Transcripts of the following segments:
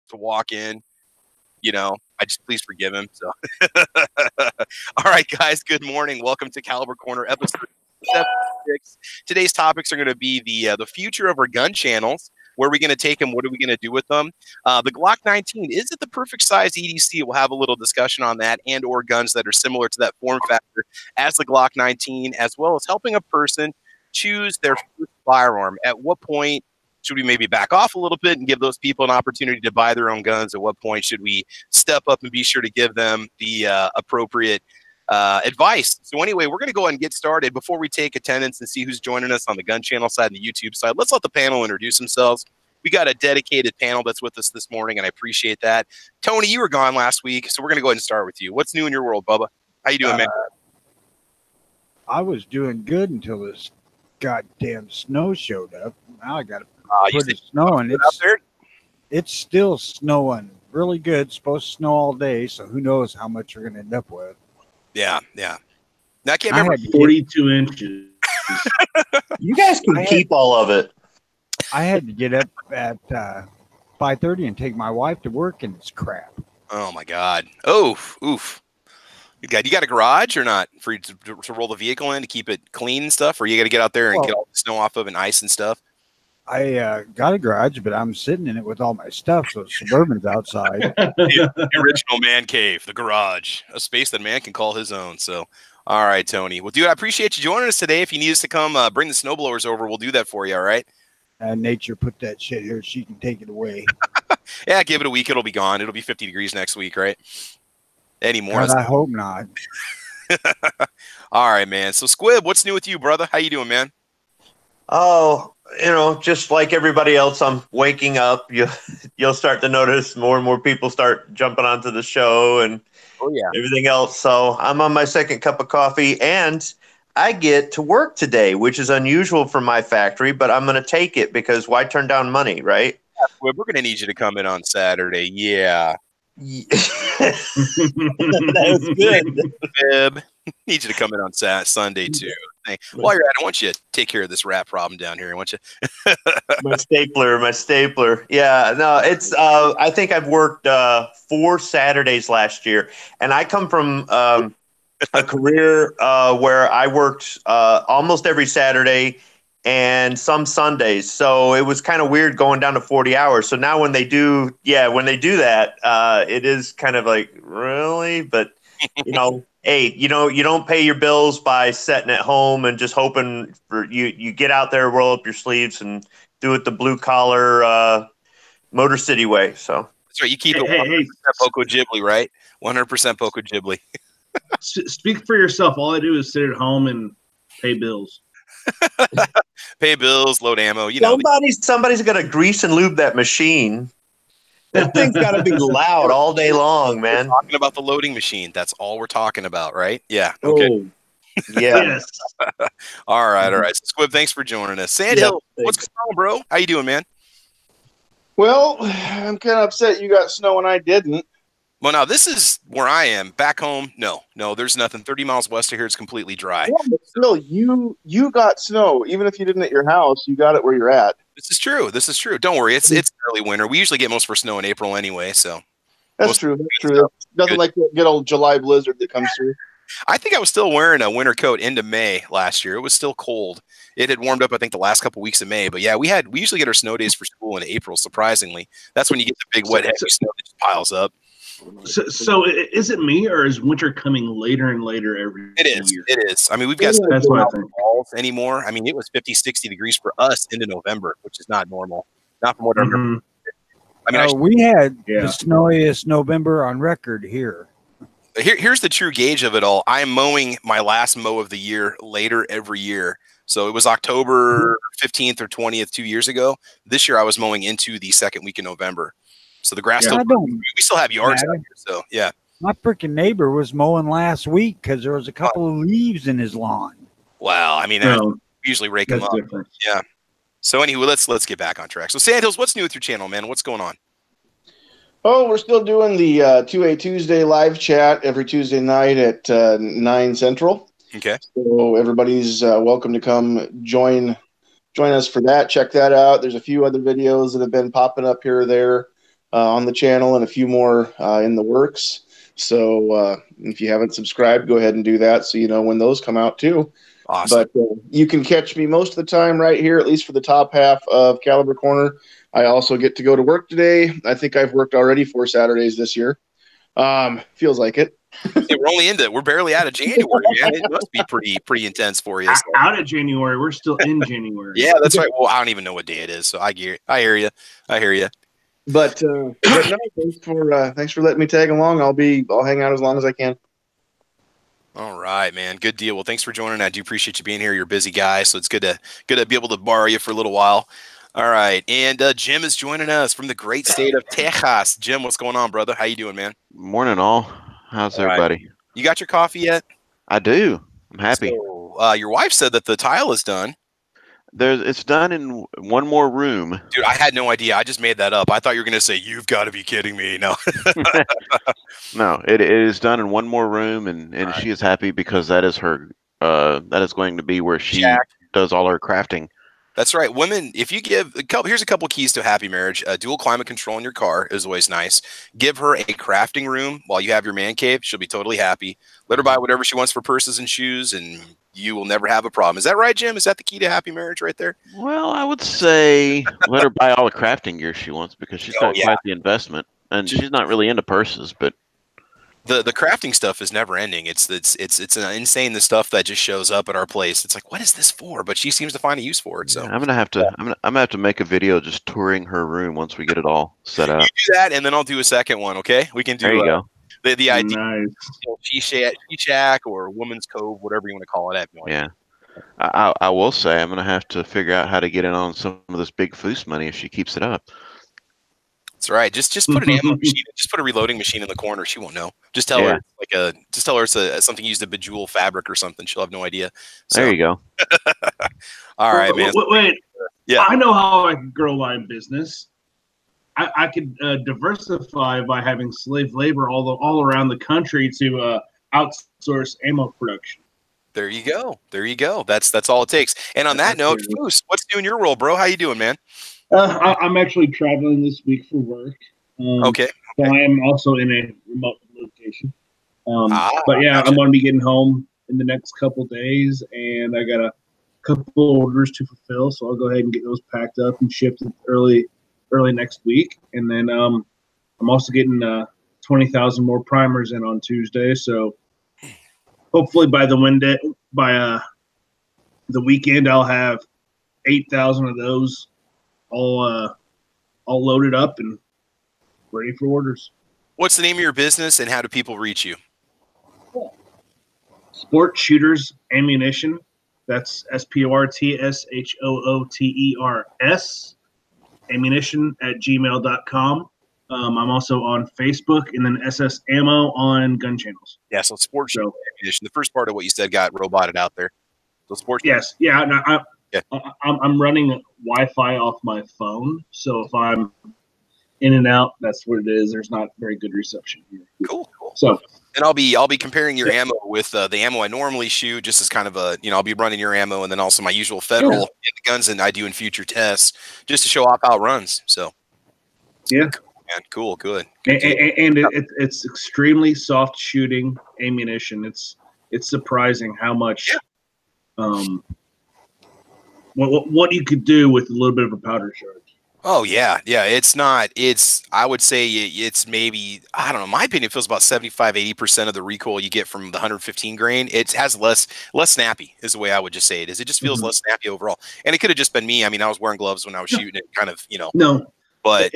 to walk in, I just please forgive him. So, all right, guys, good morning. Welcome to Caliber Corner, episode 76. Today's topics are going to be the future of our gun channels. Where are we going to take them? What are we going to do with them? The Glock 19, is it the perfect size EDC? We'll have a little discussion on that, and or guns that are similar to that form factor as the Glock 19, as well as helping a person choose their first firearm. At what point should we maybe back off a little bit and give those people an opportunity to buy their own guns? At what point should we step up and be sure to give them the appropriate advice? So anyway, we're going to go ahead and get started. Before we take attendance and see who's joining us on the gun channel side and the YouTube side, let's let the panel introduce themselves. We got a dedicated panel that's with us this morning, and I appreciate that. Tony, you were gone last week, so we're going to go ahead and start with you. What's new in your world, Bubba? How you doing, man? I was doing good until this goddamn snow showed up. Now I got to put it snowing. It's still snowing really good. It's supposed to snow all day, so who knows how much you're going to end up with. Yeah. Now, I can't remember. 42 inches. You guys can keep all of it. I had to get up at 5:30 and take my wife to work, and it's crap. Oh, my God. Oof. You got a garage or not for you to roll the vehicle in to keep it clean and stuff? Or you got to get out there and get all the snow off of and ice and stuff? I got a garage, but I'm sitting in it with all my stuff, so Suburban's outside. The original man cave, the garage, a space that man can call his own. So, all right, Tony. Well, dude, I appreciate you joining us today. If you need us to come bring the snowblowers over, we'll do that for you, all right? Nature put that shit here. She can take it away. Yeah, give it a week. It'll be gone. It'll be 50 degrees next week, right? Anymore. God, I hope not. All right, man. So, Squib, what's new with you, brother? How you doing, man? Oh, just like everybody else, I'm waking up. You'll start to notice more and more people start jumping onto the show and everything else. So I'm on my second cup of coffee, and I get to work today, which is unusual for my factory, but I'm going to take it because why turn down money, right? We're going to need you to come in on Saturday. Yeah. That was good. Fib. Need you to come in on Sunday too. While you're at it, I want you to take care of this rat problem down here. I want you. my stapler. Yeah, no, it's. I think I've worked 4 Saturdays last year, and I come from a career where I worked almost every Saturday and some Sundays. So it was kind of weird going down to 40 hours. So now when they do that, it is kind of like, really? But, hey, you don't pay your bills by sitting at home and just hoping for you get out there, roll up your sleeves and do it the blue collar Motor City way. So that's right. You keep it 100% Poco Ghibli, right? 100% Poco Ghibli. Speak for yourself. All I do is sit at home and pay bills. Pay bills, load ammo. Somebody's got to grease and lube that machine. That thing's got to be loud all day long, man. We're talking about the loading machine. That's all we're talking about, right? Yeah. Okay. Oh, yeah. All right. So, Squib, thanks for joining us. Sandhill, what's going on, bro? How you doing, man? Well, I'm kind of upset you got snow and I didn't. Well, now this is where I am. Back home, no, there's nothing. 30 miles west of here, it's completely dry. Yeah, but still, you got snow. Even if you didn't at your house, you got it where you're at. This is true. Don't worry. It's early winter. We usually get most of our snow in April anyway. So that's true. Nothing like that good old July blizzard that comes through. I think I was still wearing a winter coat into May last year. It was still cold. It had warmed up, I think, the last couple of weeks of May. But yeah, we usually get our snow days for school in April. Surprisingly, that's when you get the big wet heavy snow that just piles up. So is it me, or is winter coming later and later every year? It is. I mean, we've got balls anymore. I mean, it was 50, 60 degrees for us into November, which is not normal. Not from what I remember. I mean, we had the snowiest November on record here. Here's the true gauge of it all. I am mowing my last mow of the year later every year. So it was October 15th or 20th 2 years ago. This year I was mowing into the second week in November. So the grass we still have yards out here. So yeah. My freaking neighbor was mowing last week because there was a couple of leaves in his lawn. Wow. I mean, we usually rake them up. Different. Yeah. So anyway, let's get back on track. So Sandhills, what's new with your channel, man? What's going on? Oh, we're still doing the 2A Tuesday live chat every Tuesday night at 9 Central. Okay. So everybody's welcome to come join us for that. Check that out. There's a few other videos that have been popping up here or there. on the channel and a few more in the works. So if you haven't subscribed, go ahead and do that so you know when those come out too. Awesome. But you can catch me most of the time right here, at least for the top half of Caliber Corner. I also get to go to work today. I think I've worked already 4 Saturdays this year. Feels like it. Yeah, we're barely out of January, man. It must be pretty intense for you. So. Out of January, we're still in January. Yeah, that's right. Well, I don't even know what day it is, so I hear you. But no, thanks for letting me tag along. I'll hang out as long as I can. All right, man. Good deal. Well, thanks for joining. I do appreciate you being here. You're a busy guy, so it's good to be able to borrow you for a little while. All right, and Jim is joining us from the great state of Texas. Jim, what's going on, brother? How you doing, man? Morning, all. How's everybody? You got your coffee yet? I do. I'm happy. So, your wife said that the tile is done. It's done in one more room. Dude, I had no idea. I just made that up. I thought you were going to say, you've got to be kidding me. No. No, it is done in one more room, and right. She is happy because that is her. That is going to be where she does all her crafting. That's right. Women, if you give here's a couple keys to a happy marriage. Dual climate control in your car is always nice. Give her a crafting room while you have your man cave. She'll be totally happy. Let her buy whatever she wants for purses and shoes, and you will never have a problem. Is that right, Jim? Is that the key to happy marriage right there? Well, I would say let her buy all the crafting gear she wants because she's got quite the investment, and she's not really into purses, but the crafting stuff is never ending. It's insane, the stuff that just shows up at our place. It's like, what is this for? But she seems to find a use for it. So I'm gonna have to make a video just touring her room once we get it all set up. You do that, and then I'll do a second one. Okay, we can do. There you go. The idea, nice. G-Shack or Woman's Cove, whatever you want to call it. I have no idea. Yeah, I will say I'm gonna have to figure out how to get in on some of this big Foos money if she keeps it up. That's right. Just put an ammo machine. Just put a reloading machine in the corner. She won't know. Just tell her it's something used to bejewel fabric or something. She'll have no idea. So. There you go. All right, man. Wait. Yeah. I know how I can grow my business. I could diversify by having slave labor all around the country to outsource ammo production. There you go. That's all it takes. And on that note, Foos, what's new in your world, bro? How you doing, man? I'm actually traveling this week for work. Okay. So I am also in a remote location. But yeah, gotcha. I'm going to be getting home in the next couple days, and I got a couple orders to fulfill. So I'll go ahead and get those packed up and shipped early next week. And then I'm also getting 20,000 more primers in on Tuesday. So hopefully by the weekend, I'll have 8,000 of those all loaded up and ready for orders. What's the name of your business and how do people reach you? Sport Shooters Ammunition. That's SportsHooters ammunition@gmail.com. I'm also on Facebook and then SS Ammo on gun channels. Yeah, so Sport Shooters Ammunition. The first part of what you said got roboted out there. So Sports. Yes, yeah. No, I'm running Wi-Fi off my phone, so if I'm in and out, that's what it is. There's not very good reception here. Cool. So, and I'll be comparing your ammo with the ammo I normally shoot, just as kind of a I'll be running your ammo and then also my usual federal guns and I do in future tests just to show off how it runs. So, yeah, cool, good. And it's extremely soft shooting ammunition. It's surprising how much. What you could do with a little bit of a powder charge. Oh yeah. I would say it's maybe, I don't know, in my opinion, it feels about 75-80% of the recoil you get from the 115 grain. It has less snappy is the way I would just say it is. It just feels less snappy overall. And it could have just been me. I mean, I was wearing gloves when I was shooting it, kind of, No. But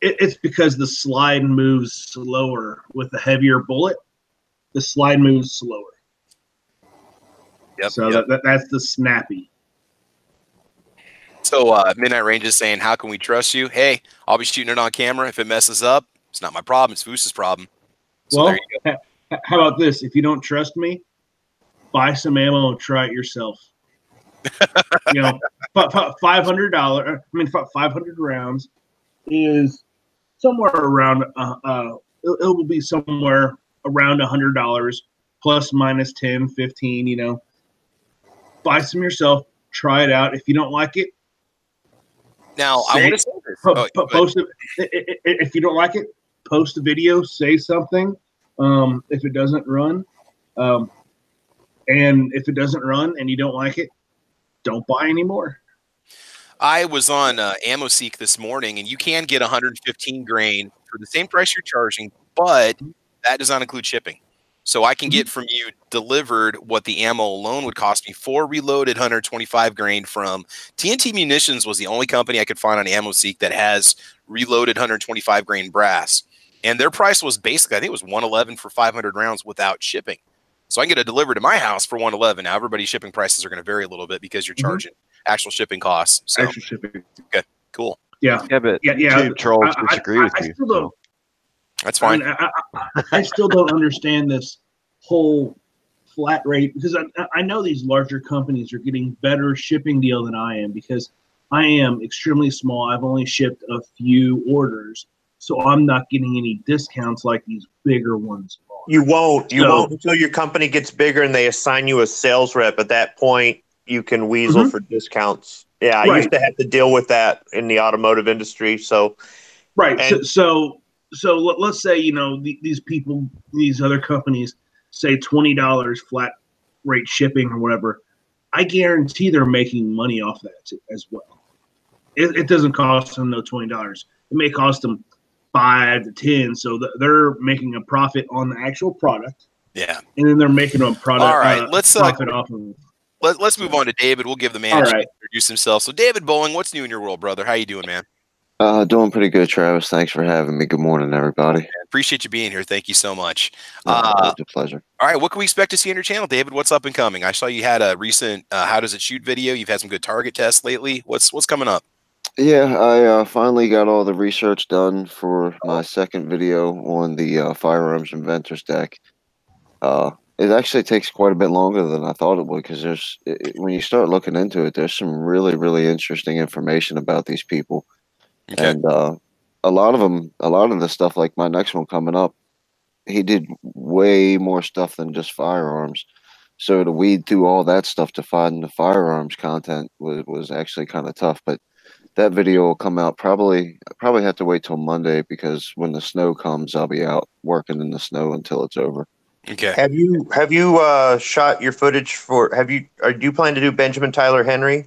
it's because the slide moves slower with the heavier bullet. The slide moves slower. Yep. So that's the snappy. So Midnight Range is saying, how can we trust you? Hey, I'll be shooting it on camera. If it messes up, it's not my problem. It's Foos's problem. So well, there you go. How about this? If you don't trust me, buy some ammo and try it yourself. $500. 500 rounds is somewhere around. It will be somewhere around $100, plus minus 10, 15. Buy some yourself. Try it out. If you don't like it. Now, I want to say Post it. If you don't like it, post a video, say something. If it doesn't run, and if it doesn't run and you don't like it, don't buy anymore. I was on AmmoSeek this morning, and you can get 115 grain for the same price you're charging, but that does not include shipping. So I can get from you delivered what the ammo alone would cost me for reloaded 125 grain from TNT Munitions. Was the only company I could find on AmmoSeek that has reloaded 125 grain brass. And their price was basically, I think it was $111 for 500 rounds without shipping. So I can get it delivered to my house for $111. Now everybody's shipping prices are going to vary a little bit because you're charging actual shipping costs. So. Actual shipping. Okay, cool. Yeah, but YouTube trolls disagree with you. Still don't, that's fine. I still don't understand this whole flat rate, because I know these larger companies are getting better shipping deal than I am, because I am extremely small. I've only shipped a few orders, so I'm not getting any discounts like these bigger ones are. You won't until your company gets bigger and they assign you a sales rep. At that point, you can weasel for discounts. Yeah, I used to have to deal with that in the automotive industry. So, so let's say, these people, these other companies say $20 flat rate shipping or whatever. I guarantee they're making money off that as well. It doesn't cost them no $20. It may cost them $5 to $10. So they're making a profit on the actual product. Yeah, and then they're making a product. All right, let's profit off of it. Let's move on to David. We'll give the man a chance to introduce himself. So, David Bowling, what's new in your world, brother? How you doing, man? Doing pretty good, Travis. Thanks for having me. Good morning, everybody. Man, appreciate you being here. Thank you so much. It's a pleasure. All right, what can we expect to see on your channel, David? What's up and coming? I saw you had a recent How Does It Shoot video. You've had some good target tests lately. What's coming up? Yeah, I finally got all the research done for my second video on the Firearms Inventors deck. It actually takes quite a bit longer than I thought it would, because when you start looking into it, there's some really, really interesting information about these people. Okay. And a lot of the stuff, like my next one coming up, he did way more stuff than just firearms. So to weed through all that stuff to find the firearms content was actually kind of tough. But that video will come out probably have to wait till Monday, because when the snow comes, I'll be out working in the snow until it's over. Okay. Have you shot your footage for? Do you plan to do Benjamin Tyler Henry?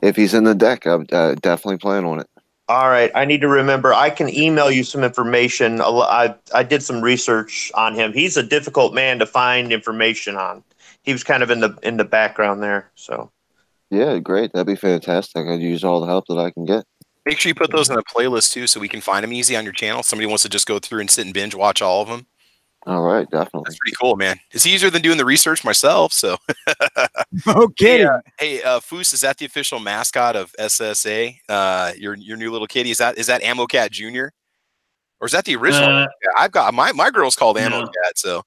If he's in the deck, I definitely plan on it. All right. I need to remember. I can email you some information. I did some research on him. He's a difficult man to find information on. He was kind of in the background there. So. Yeah, great. That'd be fantastic. I'd use all the help that I can get. Make sure you put those in a playlist too, so we can find them easy on your channel. Somebody wants to just go through and sit and binge watch all of them. All right, definitely. That's pretty cool, man. It's easier than doing the research myself. So, okay. Hey, Foos, is that the official mascot of SSA? Your new little kitty, is that Ammo Cat Jr.? Or is that the original? I've got my girl's called Ammo Cat. So,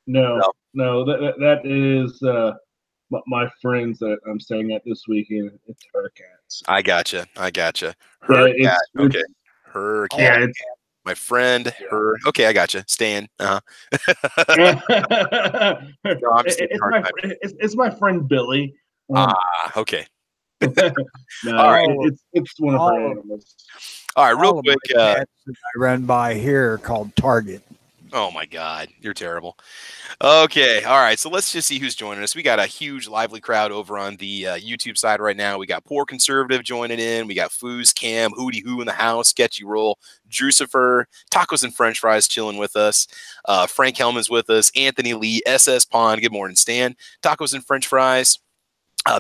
no, that is my friends that I'm staying at this weekend. It's her cats. I gotcha. Her cat. Okay, her cat. Yeah, my friend, her. Okay, I gotcha. Stan. It's my friend Billy. Okay. No, all right. It's one of her animals. All right, real quick. I run by here called Target. Oh my God, you're terrible. Okay, all right. So let's just see who's joining us. We got a huge, lively crowd over on the YouTube side right now. We got Poor Conservative joining in. We got Foos, Cam, Hootie Hoo in the house, Sketchy Roll, Drucifer, Tacos and French Fries chilling with us. Frank Hellman's with us. Anthony Lee, SS Pond. Good morning, Stan. Tacos and French Fries.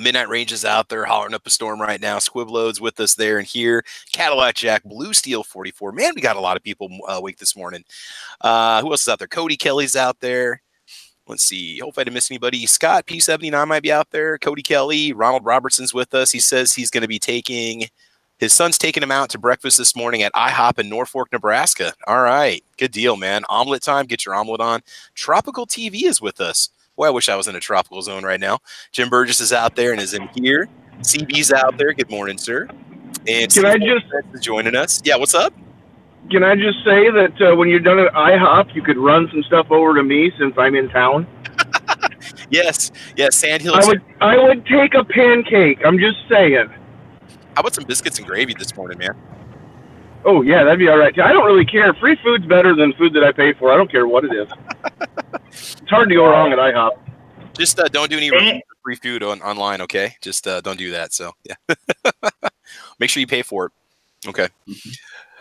Midnight Range is out there hollering up a storm right now. Squibload's with us there and here. Cadillac Jack, Blue Steel 44. Man, we got a lot of people awake this morning. Who else is out there? Cody Kelly's out there. Let's see. Hope I didn't miss anybody. Scott P79 might be out there. Cody Kelly. Ronald Robertson's with us. He says he's going to be his son's taking him out to breakfast this morning at IHOP in Norfolk, Nebraska. All right. Good deal, man. Omelet time. Get your omelet on. Tropical TV is with us. Boy, I wish I was in a tropical zone right now. Jim Burgess is out there and is in here. CB's out there. Good morning, sir. And can I just joining us? Yeah, what's up? Can I just say that when you're done at IHOP, you could run some stuff over to me since I'm in town? Yes, Sandhills. I would take a pancake. I'm just saying. How about some biscuits and gravy this morning, man? Oh, yeah, that'd be all right. I don't really care. Free food's better than food that I pay for. I don't care what it is. It's hard to go wrong at IHOP. Just don't do any free food online, okay? Just don't do that. So, yeah. Make sure you pay for it. Okay.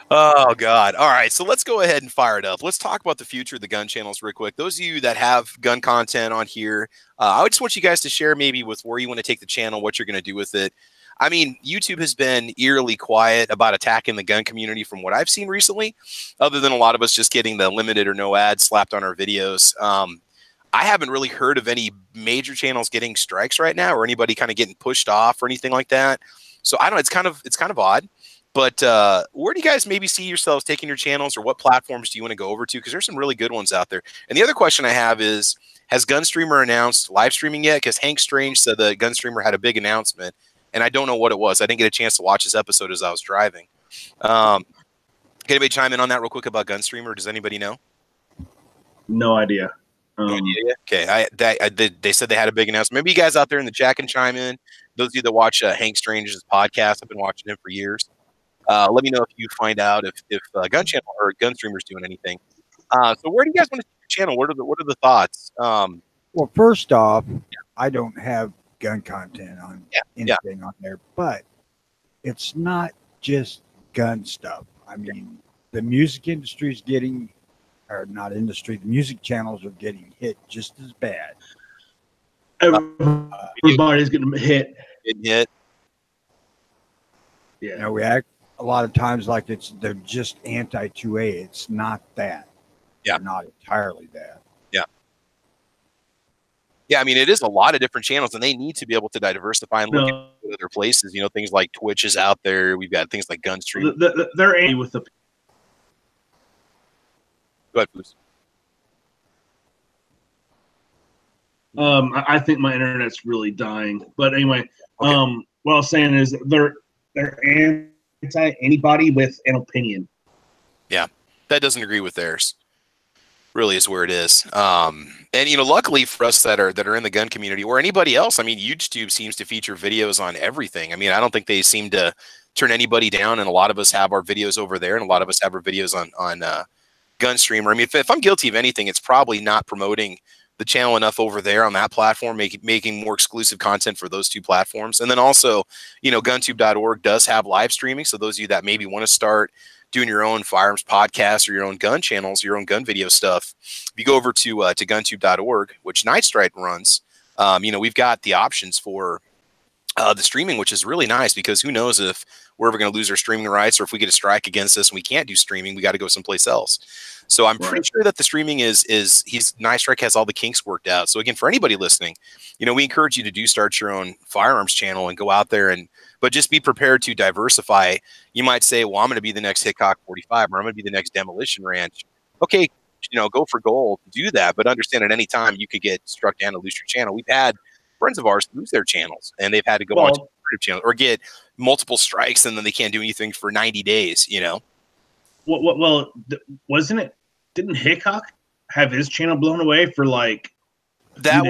Oh, God. All right. So let's go ahead and fire it up. Let's talk about the future of the gun channels real quick. Those of you that have gun content on here, I just want you guys to share maybe with where you want to take the channel, what you're going to do with it. I mean, YouTube has been eerily quiet about attacking the gun community from what I've seen recently, other than a lot of us just getting the limited or no ads slapped on our videos. I haven't really heard of any major channels getting strikes right now or anybody kind of getting pushed off or anything like that. So I don't know. It's kind of odd. But where do you guys maybe see yourselves taking your channels, or what platforms do you want to go over to? Because there's some really good ones out there. And the other question I have is, has Gunstreamer announced live streaming yet? Because Hank Strange said that Gunstreamer had a big announcement, and I don't know what it was. I didn't get a chance to watch this episode as I was driving. Can anybody chime in on that real quick about Gunstreamer? Does anybody know? No idea. No idea. Okay, they said they had a big announcement. Maybe you guys out there in the chat can chime in. Those of you that watch Hank Strange's podcast, I've been watching him for years. Let me know if you find out if Gun Channel or Gunstreamer's doing anything. So where do you guys want to see your channel? What are the thoughts? Well, first off, I don't have gun content on anything on there, but it's not just gun stuff. I mean, the music industry is getting, or not industry, the music channels are getting hit just as bad. Everybody's getting hit. Yeah. You know, we act a lot of times like they're just anti-2A. It's not that. Yeah. They're not entirely that. Yeah. Yeah, I mean, it is a lot of different channels, and they need to be able to diversify and look at other places. You know, things like Twitch is out there. We've got things like Gunstreamer. They're angry with the. Go ahead, please. I think my internet's really dying. But anyway, what I was saying is they're anti anybody with an opinion. Yeah, that doesn't agree with theirs. Really is where it is. And you know, luckily for us that are in the gun community or anybody else, I mean, UGEtube seems to feature videos on everything. I mean, I don't think they seem to turn anybody down, and a lot of us have our videos over there, and a lot of us have our videos on Gunstreamer. I mean, if I'm guilty of anything, it's probably not promoting the channel enough over there on that platform, making more exclusive content for those two platforms. And then also, you know, guntube.org does have live streaming. So those of you that maybe want to start doing your own firearms podcast or your own gun channels, your own gun video stuff, if you go over to guntube.org, which Night Strike runs, you know, we've got the options for the streaming, which is really nice, because who knows if we're ever going to lose our streaming rights, or if we get a strike against us and we can't do streaming, we got to go someplace else. So I'm pretty sure that the streaming Night Strike has all the kinks worked out. So again, for anybody listening, you know, we encourage you to start your own firearms channel and go out there but just be prepared to diversify. You might say, well, I'm going to be the next Hickok 45, or I'm going to be the next Demolition Ranch. Okay, you know, go for gold, do that, but understand at any time you could get struck down and lose your channel. We've had friends of ours lose their channels, and they've had to go on to a channel or get multiple strikes, and then they can't do anything for 90 days, you know? Well, wasn't it? Didn't Hickok have his channel blown away for like that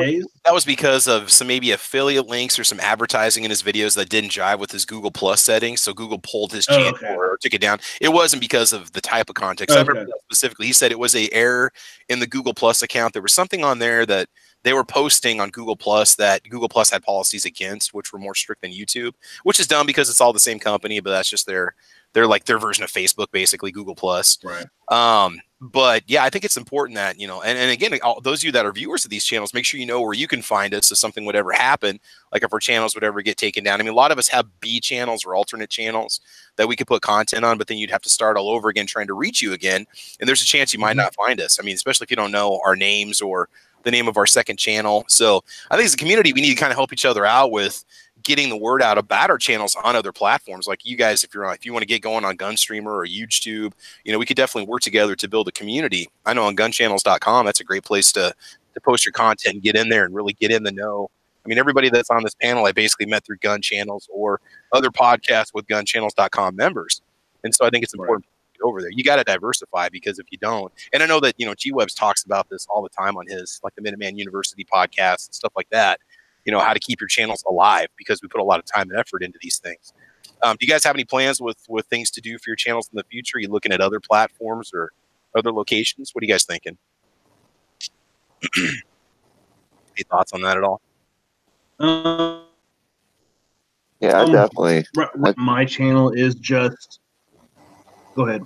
was because of some maybe affiliate links or some advertising in his videos that didn't jive with his Google Plus settings. So Google pulled his channel or took it down. It wasn't because of the type of content. I remember specifically, he said it was an error in the Google Plus account. There was something on there that they were posting on Google Plus that Google Plus had policies against, which were more strict than YouTube, which is dumb because it's all the same company, but that's just their version of Facebook, basically, Google Plus. Right. But yeah, I think it's important that, you know, and again, those of you that are viewers of these channels, make sure you know where you can find us if something would ever happen, like if our channels would ever get taken down. I mean, a lot of us have B channels or alternate channels that we could put content on, but then you'd have to start all over again trying to reach you again. And there's a chance you might not find us. I mean, especially if you don't know our names or the name of our second channel. So I think as a community, we need to kind of help each other out with getting the word out about our channels on other platforms. Like you guys, if you want to get going on Gunstreamer or UGEtube, you know, we could definitely work together to build a community. I know on gunchannels.com, that's a great place to post your content and get in there and really get in the know. I mean, everybody that's on this panel, I basically met through Gun Channels or other podcasts with gunchannels.com members. And so I think it's important to get over there. You got to diversify, because if you don't, and I know that, you know, G-Webs talks about this all the time on his, like the Minuteman University podcast and stuff like that, you know, how to keep your channels alive, because we put a lot of time and effort into these things. Do you guys have any plans with things to do for your channels in the future? Are you looking at other platforms or other locations? What are you guys thinking? Any thoughts on that at all? Yeah, I definitely. My channel is just. Go ahead.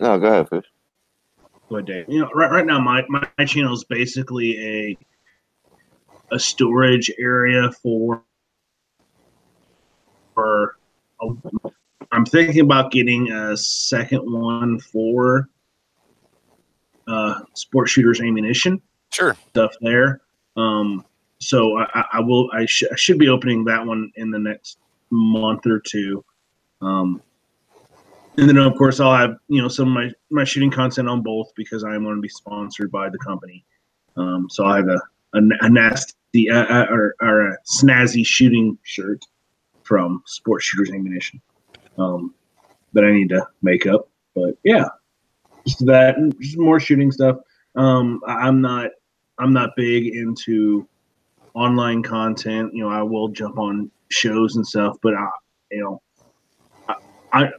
No, go ahead, Fish. Go ahead, Dave. You know, right now my channel is basically a storage area for. I'm thinking about getting a second one for sport shooters ammunition. Sure. Stuff there. So I should be opening that one in the next month or two. And then of course I'll have, you know, some of my shooting content on both because I am going to be sponsored by the company. So I have a nasty or a snazzy shooting shirt from Sport Shooters Ammunition that I need to make up. But yeah, just that, just more shooting stuff. I'm not big into online content. You know, I will jump on shows and stuff, but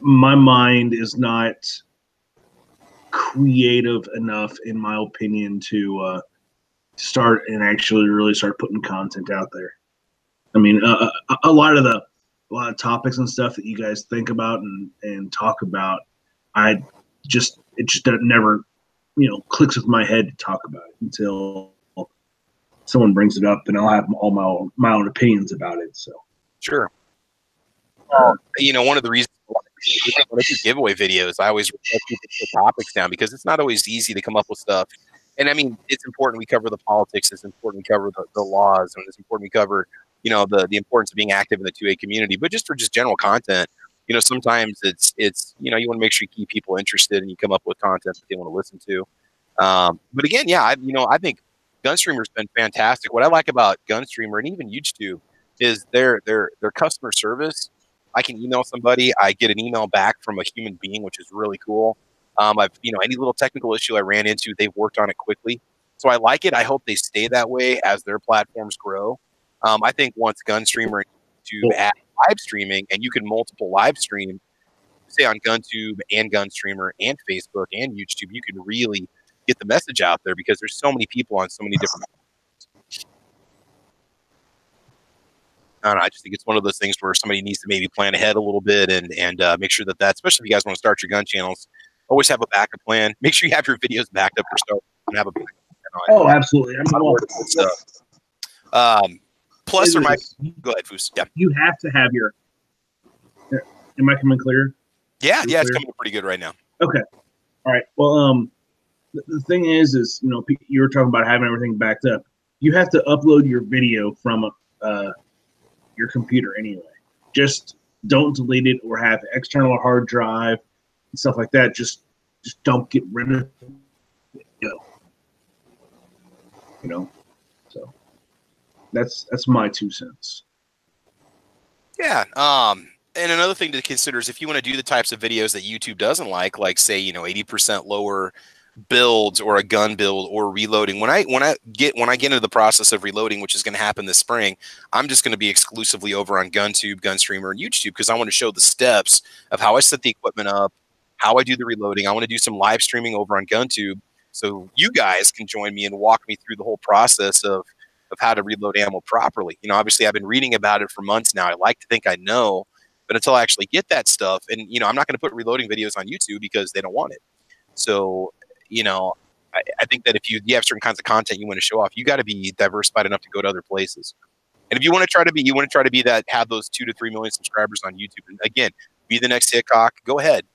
my mind is not creative enough, in my opinion, to start and actually really start putting content out there. I mean, a lot of topics and stuff that you guys think about and talk about, it just never, you know, clicks with my head to talk about it until someone brings it up, and I'll have all my own opinions about it. So sure. You know, one of the reasons when I do giveaway videos, I always request people to put topics down because it's not always easy to come up with stuff. And I mean, it's important we cover the politics. It's important we cover the laws, and it's important we cover, you know, the importance of being active in the 2A community. But just for just general content, you know, sometimes it's you know, you want to make sure you keep people interested and you come up with content that they want to listen to. But again, yeah, I think Gunstreamer's been fantastic. What I like about Gunstreamer and even UGEtube is their customer service. I can email somebody, I get an email back from a human being, which is really cool. Any little technical issue I ran into, they've worked on it quickly. So I like it. I hope they stay that way as their platforms grow. I think once Gunstreamer and YouTube add live streaming, and you can multiple live stream, say on GunTube and Gunstreamer and Facebook and UGEtube, you can really get the message out there because there's so many people on so many different. I don't know, I just think it's one of those things where somebody needs to maybe plan ahead a little bit and make sure that, especially if you guys want to start your gun channels, always have a backup plan. Make sure you have your videos backed up for stuff and have a backup plan on. Oh, absolutely. Plus, or my go ahead, Foos. Yeah. You have to have your. Am I coming clear? Yeah, it's coming pretty good right now. Okay. All right. Well, the thing is, you know, you were talking about having everything backed up. You have to upload your video from your computer anyway. Just don't delete it or have external hard drive and stuff like that. Just don't get rid of it. You know. So that's my 2 cents. Yeah. And another thing to consider is if you want to do the types of videos that YouTube doesn't like say, you know, 80% lower builds or a gun build or reloading. When I get into the process of reloading, which is going to happen this spring, I'm just going to be exclusively over on GunTube, Gunstreamer, and UGEtube because I want to show the steps of how I set the equipment up, how I do the reloading. I want to do some live streaming over on GunTube so you guys can join me and walk me through the whole process of how to reload ammo properly. You know, obviously I've been reading about it for months now. I like to think I know, but until I actually get that stuff, and you know, I'm not going to put reloading videos on YouTube because they don't want it. So, you know, I think that if you have certain kinds of content you want to show off, you got to be diversified enough to go to other places. And if you want to try to be that, have those 2 to 3 million subscribers on YouTube, and again, be the next Hickok, go ahead.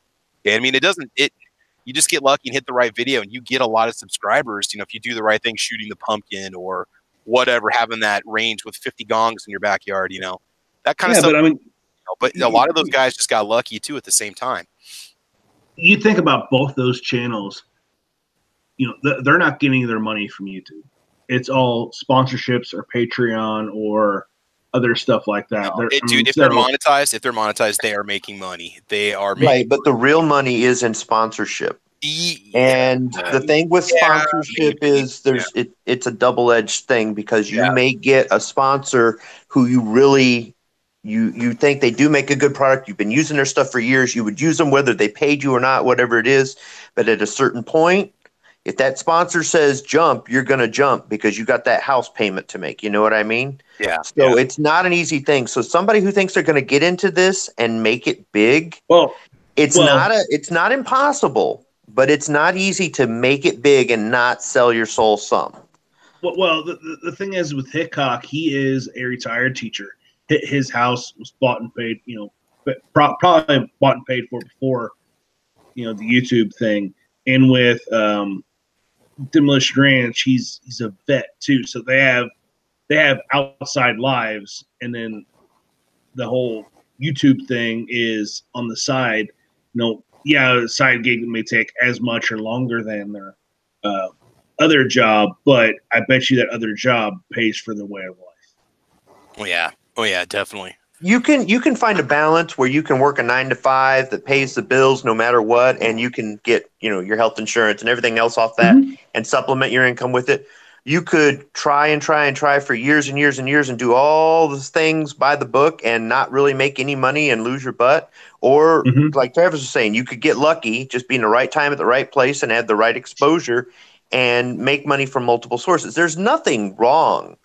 Okay? I mean, you just get lucky and hit the right video, and you get a lot of subscribers. You know, if you do the right thing, shooting the pumpkin or whatever, having that range with 50 gongs in your backyard, you know, that kind of stuff. But I mean, but a lot of those guys just got lucky too at the same time. You think about both those channels, you know, they're not getting their money from YouTube. It's all sponsorships or Patreon or other stuff like that. No, if they're monetized, they are making money. They are making right, but the real money is in sponsorship. And the thing with sponsorship is it's a double-edged thing because you may get a sponsor who you really you think they do make a good product. You've been using their stuff for years. You would use them whether they paid you or not, whatever it is. But at a certain point, if that sponsor says jump, you're going to jump because you got that house payment to make. You know what I mean? Yeah. So it's not an easy thing. So somebody who thinks they're going to get into this and make it big, it's not impossible, but it's not easy to make it big and not sell your soul some. Well, the thing is with Hickok, he is a retired teacher. His house was bought and paid, but probably bought and paid for before, the YouTube thing. And with Demolition Ranch, he's a vet too, so they have outside lives, and then the whole YouTube thing is on the side. A side gig may take as much or longer than their other job, but I bet you that other job pays for their way of life. Oh yeah, definitely. You can find a balance where you can work a 9 to 5 that pays the bills no matter what, and you can get your health insurance and everything else off that, and supplement your income with it. You could try for years and years and years and do all these things by the book and not really make any money and lose your butt. Or like Travis was saying, you could get lucky, just be in the right time at the right place and have the right exposure and make money from multiple sources. There's nothing wrong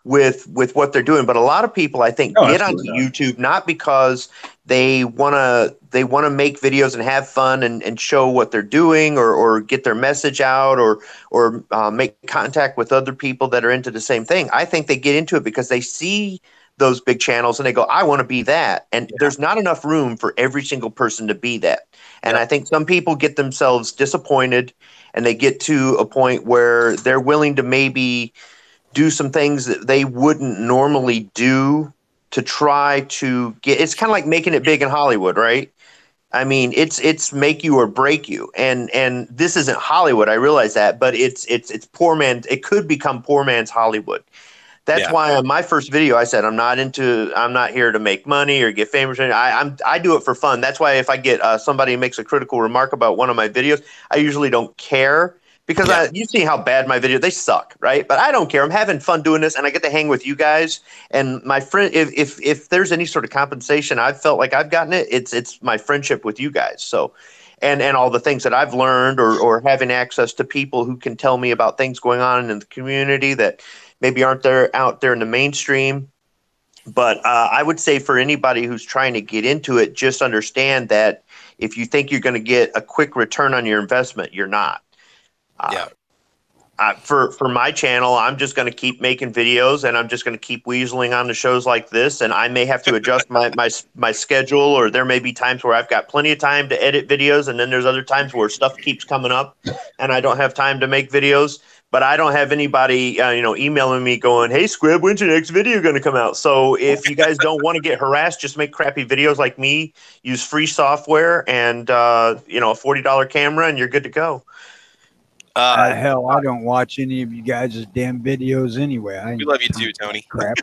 with what they're doing, but a lot of people, I think, get onto YouTube not because they want to make videos and have fun and show what they're doing or get their message out or make contact with other people that are into the same thing. I think they get into it because they see those big channels and they go, I want to be that. And there's not enough room for every single person to be that. And I think some people get themselves disappointed and they get to a point where they're willing to maybe do some things that they wouldn't normally do to try to get. It's kind of like making it big in Hollywood, right? I mean, it's make you or break you. And this isn't Hollywood, I realize that, but it's poor man. It could become poor man's Hollywood. That's why on my first video I said I'm not here to make money or get famous. I do it for fun. That's why if I get somebody who makes a critical remark about one of my videos, I usually don't care. Because you see how bad my videos, they suck, right? But I don't care. I'm having fun doing this, and I get to hang with you guys. And my friend, if there's any sort of compensation, I've felt like I've gotten it. It's my friendship with you guys. So, and all the things that I've learned, or having access to people who can tell me about things going on in the community that maybe aren't out there in the mainstream. But I would say for anybody who's trying to get into it, just understand that if you think you're going to get a quick return on your investment, you're not. For my channel, I'm just going to keep making videos, and I'm just going to keep weaseling on the shows like this. And I may have to adjust my schedule, or there may be times where I've got plenty of time to edit videos, and then there's other times where stuff keeps coming up, and I don't have time to make videos. But I don't have anybody, emailing me going, "Hey, Squib, when's your next video going to come out?" So if you guys don't want to get harassed, just make crappy videos like me. Use free software and a $40 camera, and you're good to go. Hell, I don't watch any of you guys' damn videos anyway. We love you too, Tony. Crap.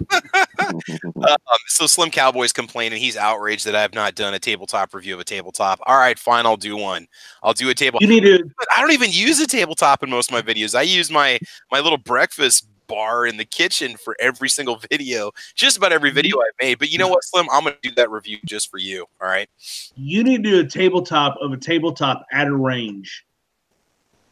So Slim Cowboy's complaining. He's outraged that I have not done a tabletop review of a tabletop. All right, fine, I'll do one. I'll do a table. You need to. I don't even use a tabletop in most of my videos. I use my little breakfast bar in the kitchen for every single video, just about every video I've made. But you know what, Slim? I'm going to do that review just for you. All right. You need to do a tabletop at a range.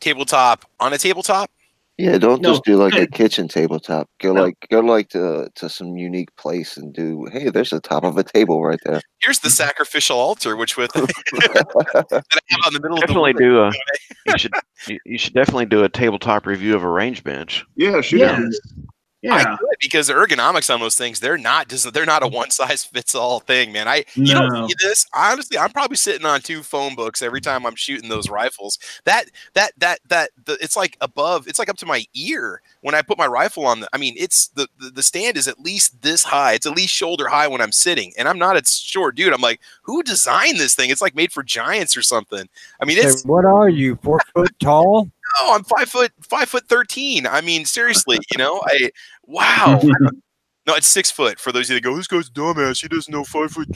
Tabletop on a tabletop? Yeah, don't just do like a kitchen tabletop. Go to some unique place and do. Hey, there's the top of a table right there. Here's the sacrificial altar, which with that I have on the middle definitely of the do you should definitely do a tabletop review of a range bench. Yeah, sure. Yeah. I could, because the ergonomics on those things, they're not a one size fits all thing, man. You don't see this. Honestly, I'm probably sitting on 2 phone books every time I'm shooting those rifles. It's like above, it's like up to my ear when I put my rifle on. It's the stand is at least this high. It's at least shoulder high when I'm sitting, and I'm not a short dude. I'm like, who designed this thing? It's like made for giants or something. What are you, 4 foot tall? No, I'm 5'13". Seriously, wow. No, it's 6 foot. For those of you that go, this guy's dumbass. He doesn't know 5 foot.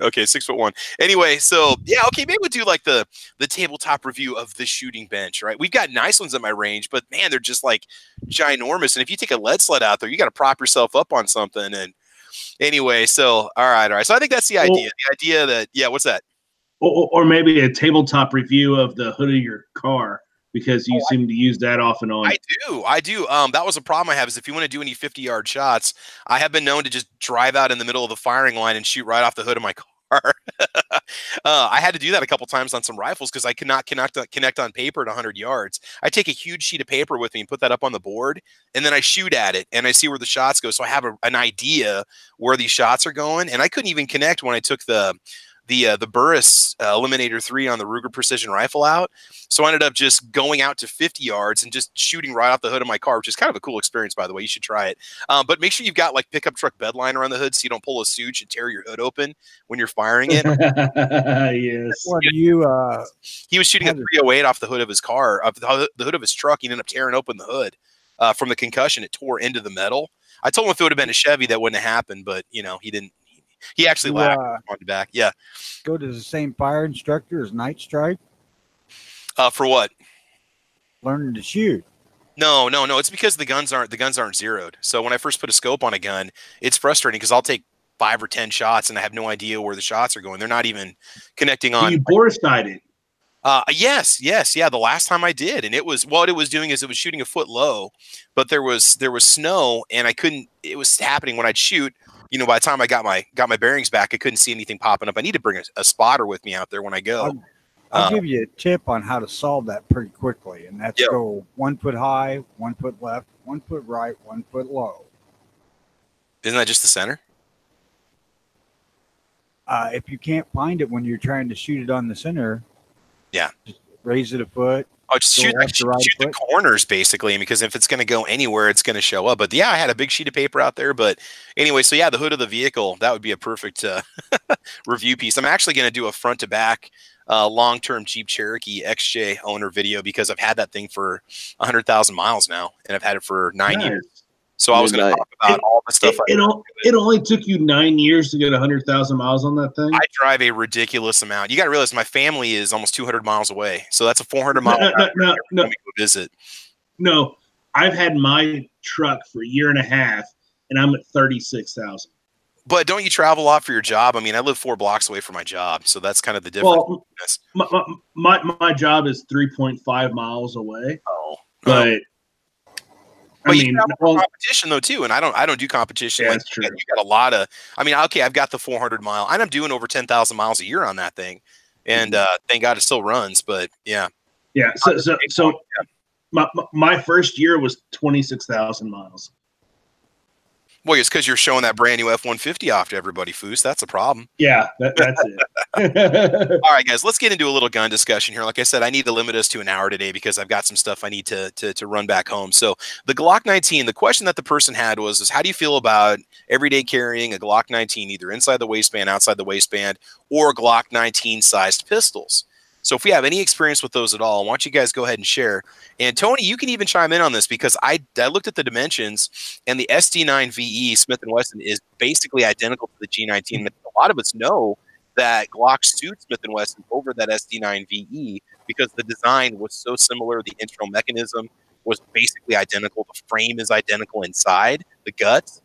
Okay, 6'1". Anyway, so yeah, okay, maybe we'll do like the tabletop review of the shooting bench, right? We've got nice ones at my range, but man, they're just like ginormous. And if you take a lead sled out there, you got to prop yourself up on something. And Anyway, so all right. So I think that's the idea. The idea that what's that? Or maybe a tabletop review of the hood of your car, because you seem to use that off and on. I do. That was a problem I have, is if you want to do any 50-yard shots, I have been known to just drive out in the middle of the firing line and shoot right off the hood of my car. I had to do that a couple times on some rifles because I could not connect on paper at 100 yards. I take a huge sheet of paper with me and put that up on the board, and then I shoot at it and I see where the shots go. So I have an idea where these shots are going, and I couldn't even connect when I took the Burris Eliminator 3 on the Ruger Precision Rifle out. So I ended up just going out to 50 yards and just shooting right off the hood of my car, which is kind of a cool experience, by the way. You should try it. But make sure you've got like pickup truck bed liner on the hood so you don't pull a suit and tear your hood open when you're firing it. Yes. What he was shooting a 308 off the hood of his car, the hood of his truck. He ended up tearing open the hood from the concussion. It tore into the metal. I told him if it would have been a Chevy, that wouldn't have happened, but he didn't. He actually laughed on the back. Yeah. Go to the same fire instructor as Night Strike? For what? Learning to shoot. No. It's because the guns aren't zeroed. So when I first put a scope on a gun, it's frustrating because I'll take 5 or 10 shots and I have no idea where the shots are going. They're not even connecting on. You bore sighted. Yes. The last time I did, and what it was doing is it was shooting a foot low, but there was snow, and I couldn't. It was happening when I'd shoot. By the time I got my bearings back, I couldn't see anything popping up. I need to bring a spotter with me out there when I go. I'll give you a tip on how to solve that pretty quickly, and that's go 1 foot high, 1 foot left, 1 foot right, 1 foot low. Isn't that just the center? If you can't find it when you're trying to shoot it on the center, just raise it a foot. Oh, just shoot the corners, basically, because if it's going to go anywhere, it's going to show up. But I had a big sheet of paper out there. But anyway, so the hood of the vehicle, that would be a perfect review piece. I'm actually going to do a front to back long-term Jeep Cherokee XJ owner video because I've had that thing for 100,000 miles now, and I've had it for 9 years. So I was going to talk about all the stuff. It only took you 9 years to get 100,000 miles on that thing? I drive a ridiculous amount. You got to realize my family is almost 200 miles away. So that's a 400-mile no. visit. No, I've had my truck for a year and a half, and I'm at 36,000. But don't you travel a lot for your job? I mean, I live 4 blocks away from my job, so that's kind of the difference. Well, my job is 3.5 miles away. Oh, but But you have competition though too, and I don't do competition. Yeah, like that's true. You got a lot of. I mean, okay, I've got the 400 mile, and I'm doing over 10,000 miles a year on that thing, and thank God it still runs. But yeah. So my first year was 26,000 miles. Well, it's because you're showing that brand new F-150 off to everybody, Foos. That's a problem. Yeah, that's it. All right, guys, let's get into a little gun discussion here. Like I said, I need to limit us to an hour today because I've got some stuff I need to run back home. So the Glock 19, the question that the person had was how do you feel about everyday carrying a Glock 19 either inside the waistband, outside the waistband, or Glock 19-sized pistols? So if we have any experience with those at all, I want you guys to go ahead and share. And Tony, you can even chime in on this because I looked at the dimensions, and the SD9 VE Smith & Wesson is basically identical to the G19. A lot of us know that Glock sued Smith & Wesson over that SD9 VE because the design was so similar. The internal mechanism was basically identical. The frame is identical inside, the guts.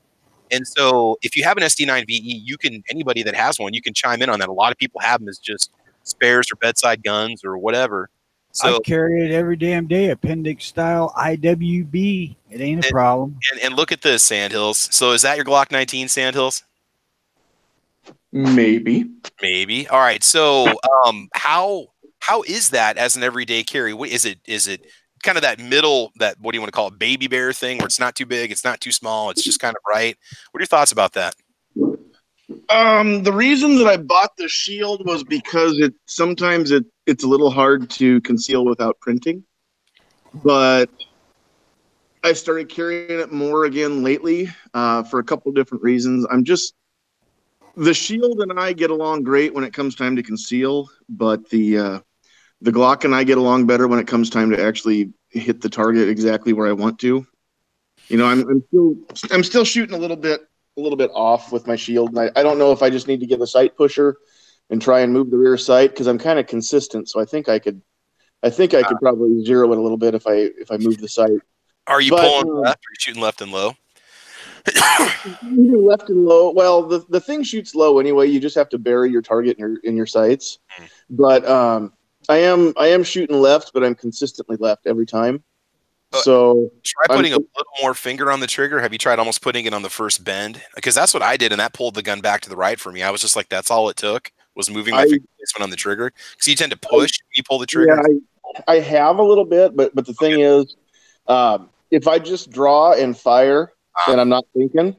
And so if you have an SD9 VE, anybody that has one, you can chime in on that. A lot of people have them as just spares or bedside guns or whatever. So I carry it every damn day, appendix style IWB. It ain't a problem. And look at this, Sandhills. So is that your Glock 19, Sandhills? Maybe. All right. So how is that as an everyday carry? Is it kind of that middle, that what do you want to call it, baby bear thing, where it's not too big, it's not too small, it's just kind of right? What are your thoughts about that? The reason that I bought the shield was because sometimes it's a little hard to conceal without printing, but I started carrying it more again lately for a couple of different reasons. The shield and I get along great when it comes time to conceal, but the Glock and I get along better when it comes time to actually hit the target exactly where I want to. You know, I'm still shooting a little bit off with my shield. And I don't know if I just need to get a sight pusher and try and move the rear sight because I'm kind of consistent. So I think I could probably zero it a little bit if I move the sight. Are you pulling left or are you shooting left and low? Either left and low. Well, the thing shoots low anyway. You just have to bury your target in your sights. But I am shooting left, but I'm consistently left every time. So try putting a little more finger on the trigger. Have you tried almost putting it on the first bend? Because that's what I did, and that pulled the gun back to the right for me. I was just like, that's all it took was moving my finger placement on the trigger. Because you tend to push when you pull the trigger. Yeah, I have a little bit, but the thing is, if I just draw and fire and I'm not thinking,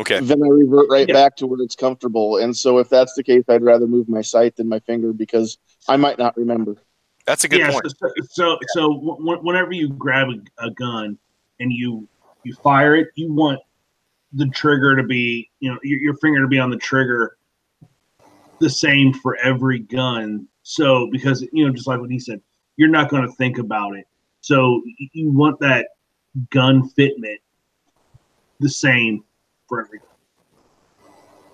then I revert right back to where it's comfortable. And so if that's the case, I'd rather move my sight than my finger because I might not remember. That's a good point. So whenever you grab a gun and you fire it, you want the trigger to be, your finger to be on the trigger the same for every gun. So because, just like what he said, you're not going to think about it. So you want that gun fitment the same for every gun.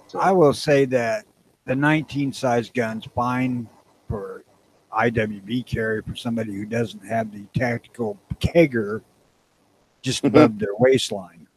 So I will say that the 19 size guns fine for IWB carry for somebody who doesn't have the tactical kegger just above their waistline.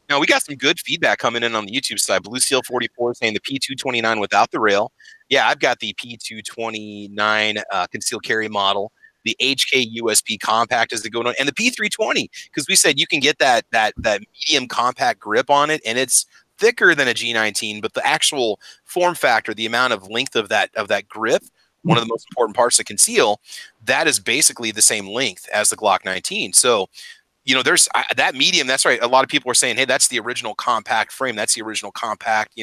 Now, we got some good feedback coming in on the YouTube side. Blue Seal 44 saying the P229 without the rail. Yeah, I've got the P229 concealed carry model. The HK USP compact is the good one, and the P320 because we said you can get that medium compact grip on it, and it's thicker than a G19, but the actual form factor, the amount of length of that grip, one of the most important parts to conceal, that is basically the same length as the Glock 19. So, there's that medium. That's right. A lot of people are saying, hey, that's the original compact frame. That's the original compact,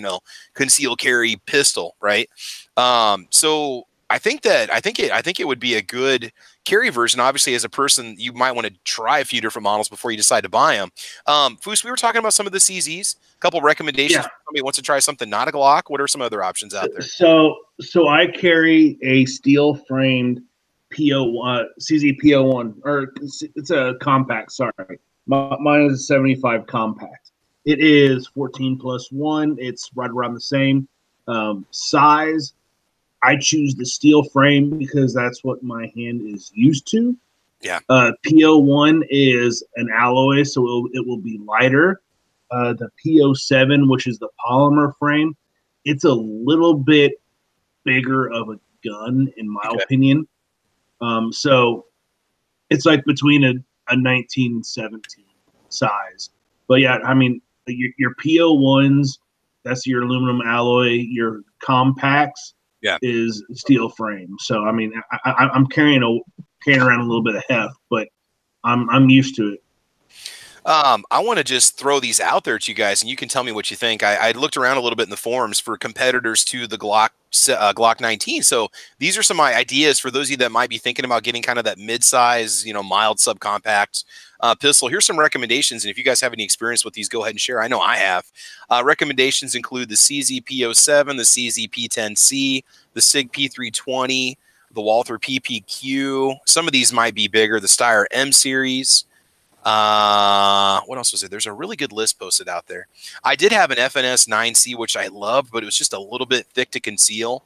concealed carry pistol, right? So I think it would be a good carry version. Obviously, as a person, you might want to try a few different models before you decide to buy them. Foos, we were talking about some of the CZs. A couple recommendations. For somebody who wants to try something not a Glock. What are some other options out there? So I carry a steel framed CZ PO1, or it's a compact. Sorry, mine is a 75 compact. It is 14+1. It's right around the same size. I choose the steel frame because that's what my hand is used to. Yeah. PO1 is an alloy, so it will be lighter. The PO7, which is the polymer frame, it's a little bit bigger of a gun, in my opinion. So it's like between a 19 and 17 size. But yeah, I mean, your PO1s, that's your aluminum alloy. Your compacts is steel frame. So I mean, I'm carrying around a little bit of heft, but I'm used to it. I want to just throw these out there to you guys, and you can tell me what you think. I looked around a little bit in the forums for competitors to the Glock 19. So these are some ideas for those of you that might be thinking about getting kind of that mid-size, mild subcompact pistol. Here's some recommendations, and if you guys have any experience with these, go ahead and share. I know I have. Recommendations include the CZ P07, the CZ P10C, the SIG P320, the Walther PPQ. Some of these might be bigger. The Steyr M series. What else was it? There's a really good list posted out there. I did have an FNS 9C, which I loved, but it was just a little bit thick to conceal.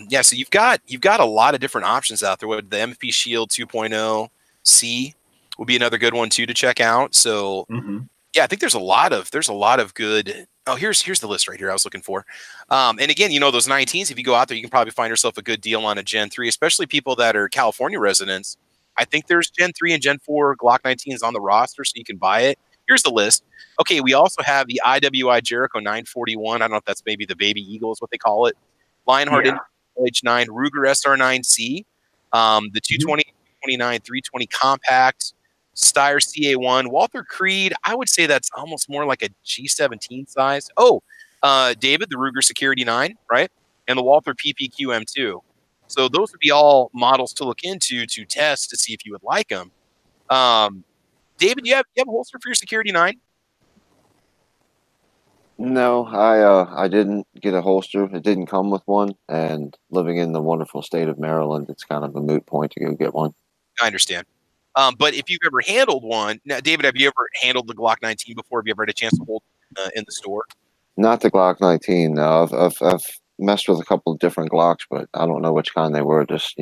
Yeah, so you've got a lot of different options out there. The MP Shield 2.0 C will be another good one too to check out. So yeah, I think there's a lot of good. Oh, here's the list right here I was looking for. And again, those 19s, if you go out there, you can probably find yourself a good deal on a Gen 3, especially people that are California residents. I think there's Gen 3 and Gen 4 Glock 19s on the roster, so you can buy it. Here's the list. Okay, we also have the IWI Jericho 941. I don't know if that's maybe the Baby Eagle is what they call it. Lionheart H9, Ruger SR9C, the 220, 229, 320 Compact, Steyr CA1, Walther Creed. I would say that's almost more like a G17 size. Oh, David, the Ruger Security 9, right? And the Walther PPQ M2. So those would be all models to look into to test to see if you would like them. David, you have a holster for your Security 9? No, I didn't get a holster. It didn't come with one, and living in the wonderful state of Maryland, it's kind of a moot point to go get one. I understand. But if you've ever handled one, now, David, have you ever handled the Glock 19 before? Have you ever had a chance to hold in the store? Not the Glock 19. No, I've messed with a couple of different Glocks, but I don't know which kind they were. Just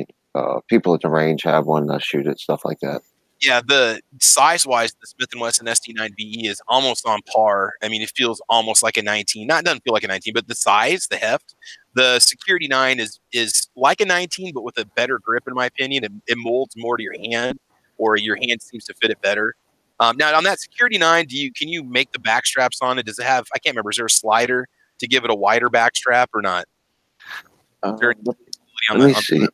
people at the range have one that shoot it, stuff like that. Yeah, the size-wise, the Smith & Wesson SD9VE is almost on par. I mean, it feels almost like a 19. Not doesn't feel like a 19, but the size, the heft, the Security 9 is like a 19, but with a better grip, in my opinion. It molds more to your hand, or your hand seems to fit it better. Now, on that Security 9, can you make the back straps on it? Does it have? I can't remember. Is there a slider to give it a wider back strap or not? Let me see.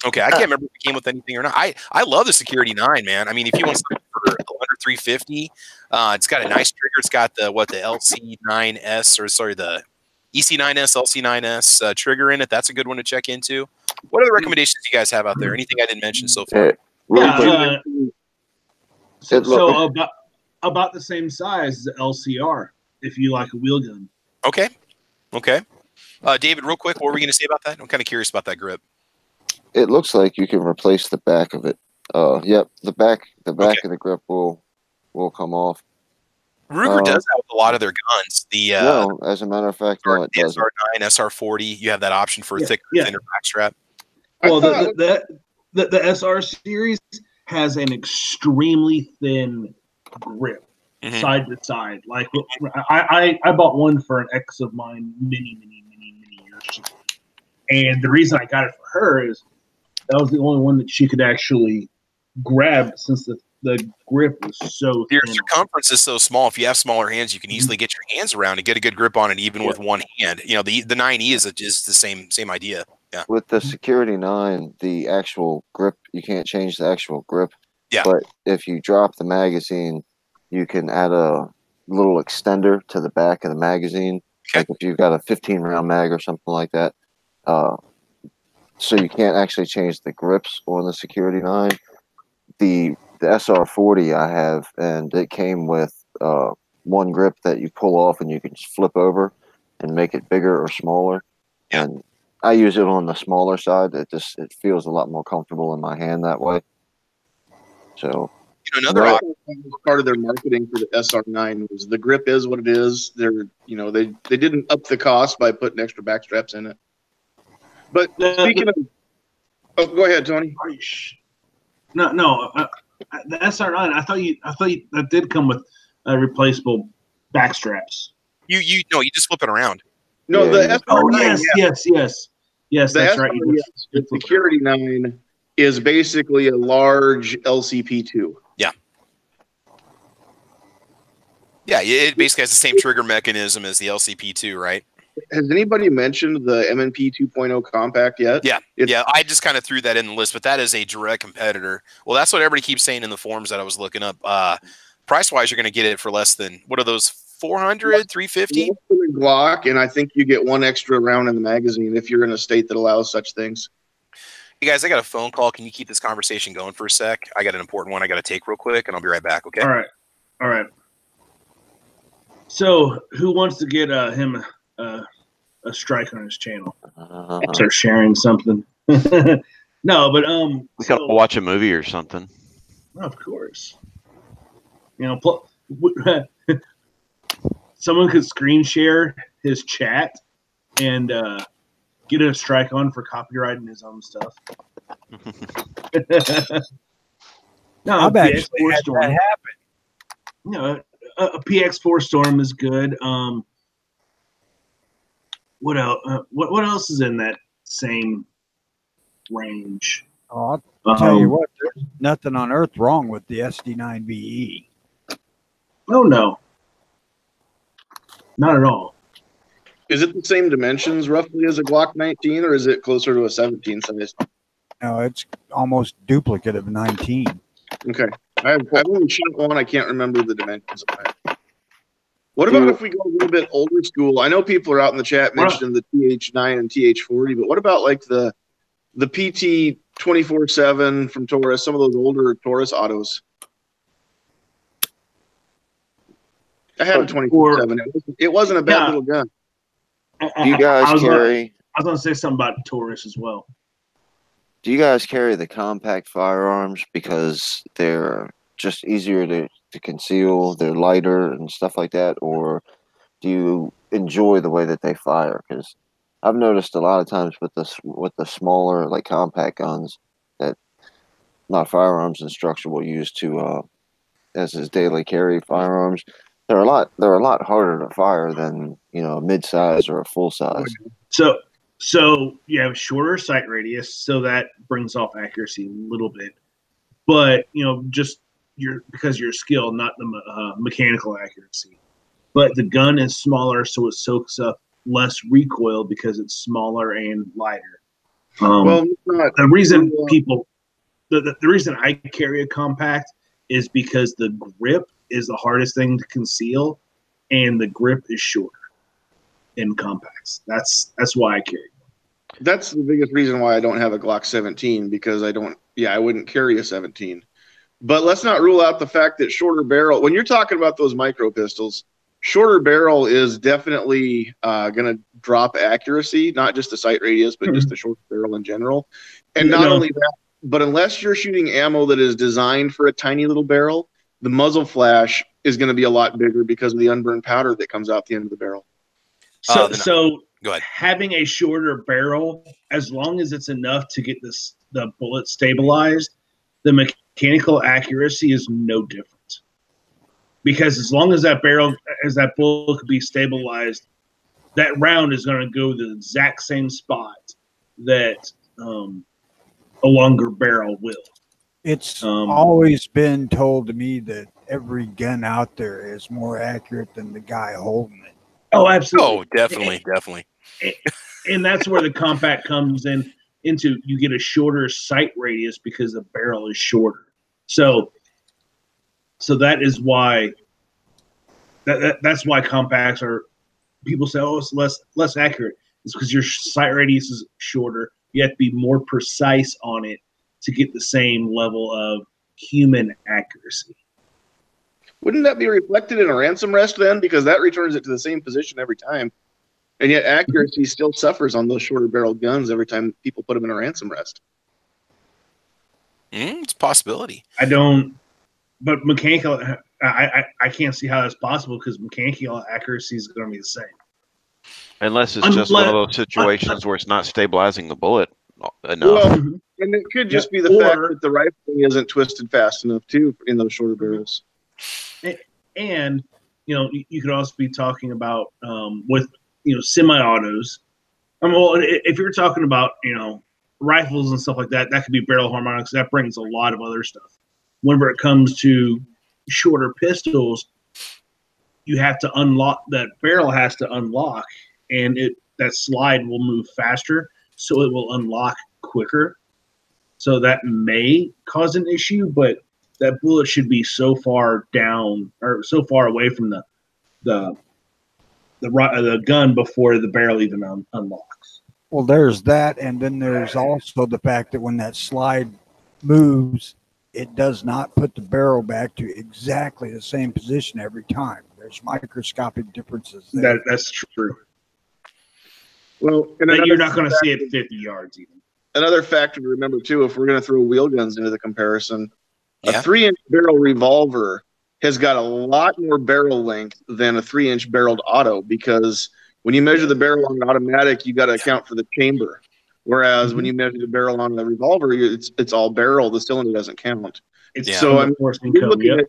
Okay, I can't remember if it came with anything or not. I love the Security 9, man. I mean, if you want something for under 350, it's got a nice trigger. It's got the LC9S, or sorry, the EC9S, LC9S trigger in it. That's a good one to check into. What other recommendations do you guys have out there? Anything I didn't mention so far? So about the same size as the LCR, if you like a wheel gun. Okay. David, real quick, what were we going to say about that? I'm kind of curious about that grip. It looks like you can replace the back of it. Yep, the back of the grip will come off. Ruger does that with a lot of their guns. No, as a matter of fact, no, it doesn't. SR9, SR40, you have that option for a thicker, thinner backstrap. Well, the SR series has an extremely thin grip, side to side. Like I bought one for an ex of mine many years ago, and the reason I got it for her is that was the only one that she could actually grab, since the grip was so your thin. circumference is so small. If you have smaller hands, you can easily get your hands around and get a good grip on it, even with one hand. You know, the 9E is the same idea. Yeah. With the Security 9, the actual grip, you can't change the actual grip. Yeah. But if you drop the magazine, you can add a little extender to the back of the magazine. Okay. Like if you've got a 15-round mag or something like that. So you can't actually change the grips on the Security 9. The SR40 I have, and it came with one grip that you pull off and you can just flip over and make it bigger or smaller. Yeah. And I use it on the smaller side. It feels a lot more comfortable in my hand that way. So another part of their marketing for the SR9 was the grip is what it is. They didn't up the cost by putting extra back straps in it. But speaking of, go ahead, Tony. No, the SR9. I thought you that did come with replaceable back straps. You just flip it around. No, the SR9. Yes, that's right. The Security 9 is basically a large LCP2. Yeah. Yeah, it basically has the same trigger mechanism as the LCP2, right? Has anybody mentioned the MNP 2.0 compact yet? Yeah. I just kind of threw that in the list, but that is a direct competitor. Well, that's what everybody keeps saying in the forums that I was looking up. Price-wise, you're going to get it for less than, what are those, 400, 350? Glock, and I think you get one extra round in the magazine if you're in a state that allows such things. Hey, guys, I got a phone call. Can you keep this conversation going for a sec? I got an important one I got to take real quick, and I'll be right back, okay? All right. So, who wants to get him a strike on his channel? Start sharing something. No, but we gotta watch a movie or something. Of course, someone could screen share his chat and get a strike on for copyrighting his own stuff. No, I've actually had that happen. A PX4 Storm is good. What else? What else is in that same range? Oh, I'll tell you what, there's nothing on earth wrong with the SD9VE. Oh, no. Not at all. Is it the same dimensions roughly as a Glock 19, or is it closer to a 17 size? No, it's almost duplicate of 19. Okay. I've only shot one. I can't remember the dimensions of that. What about if we go a little bit older school? I know people are out in the chat mentioning the TH9 and TH40, but what about like the PT 24/7 from Taurus, some of those older Taurus autos? I had a 24/7. It wasn't a bad little gun. Do you guys carry? I was going to say something about Taurus as well. Do you guys carry the compact firearms because they're just easier to conceal, they're lighter and stuff like that, or do you enjoy the way that they fire? Because I've noticed a lot of times with the smaller, like compact guns, that not firearms instructor will use to as his daily carry firearms. They're a lot harder to fire than, you know, a mid-size or a full size. So you have shorter sight radius, so that brings off accuracy a little bit. But, you know, just because your skill, not the mechanical accuracy. But the gun is smaller, so it soaks up less recoil because it's smaller and lighter. The reason the reason I carry a compact is because the grip is the hardest thing to conceal, and the grip is shorter in compacts. That's why I carry one. That's the biggest reason why I don't have a Glock 17, because I wouldn't carry a 17. But let's not rule out the fact that shorter barrel, when you're talking about those micro pistols, shorter barrel is definitely going to drop accuracy, not just the sight radius, but just the short barrel in general. And not only that, but unless you're shooting ammo that is designed for a tiny little barrel, the muzzle flash is going to be a lot bigger because of the unburned powder that comes out the end of the barrel. So go ahead. Having a shorter barrel, as long as it's enough to get the bullet stabilized, the mechanical accuracy is no different. Because as long as that bullet could be stabilized, that round is going to go the exact same spot that a longer barrel will. It's always been told to me that every gun out there is more accurate than the guy holding it. Oh, absolutely. Oh, definitely. And that's where the compact comes into you get a shorter sight radius because the barrel is shorter. So that is why that's why compacts are, people say, oh, it's less accurate. It's because your sight radius is shorter. You have to be more precise on it to get the same level of human accuracy. Wouldn't that be reflected in a ransom rest then? Because that returns it to the same position every time. And yet accuracy still suffers on those shorter barreled guns every time people put them in a ransom rest. It's a possibility. But mechanical, I can't see how that's possible because mechanical accuracy is going to be the same. Unless it's just one of those situations where it's not stabilizing the bullet enough. Well, and it could just be the fact that the rifling isn't twisted fast enough too in those shorter barrels. And you could also be talking about with semi-autos. If you're talking about rifles and stuff like that, that could be barrel harmonics. That brings a lot of other stuff. Whenever it comes to shorter pistols, you have to unlock, that barrel has to unlock, and that slide will move faster, so it will unlock quicker. So that may cause an issue, but that bullet should be so far down or so far away from the gun before the barrel even unlocks. Well, there's that, and then there's also the fact that when that slide moves, it does not put the barrel back to exactly the same position every time. There's microscopic differences there. That's true. Well, you're not going to see it 50 yards even. Another factor to remember too, if we're going to throw wheel guns into the comparison, a 3-inch barrel revolver has got a lot more barrel length than a 3-inch barreled auto, because when you measure the barrel on an automatic, you got to account for the chamber. Whereas when you measure the barrel on the revolver, it's all barrel. The cylinder doesn't count. So I'm looking at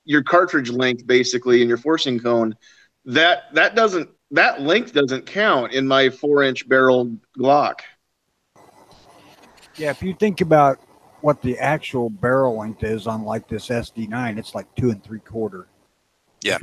your cartridge length basically, and your forcing cone. That length doesn't count in my 4-inch barreled Glock. Yeah, if you think about what the actual barrel length is on like this SD9, it's like 2 3/4. Yeah.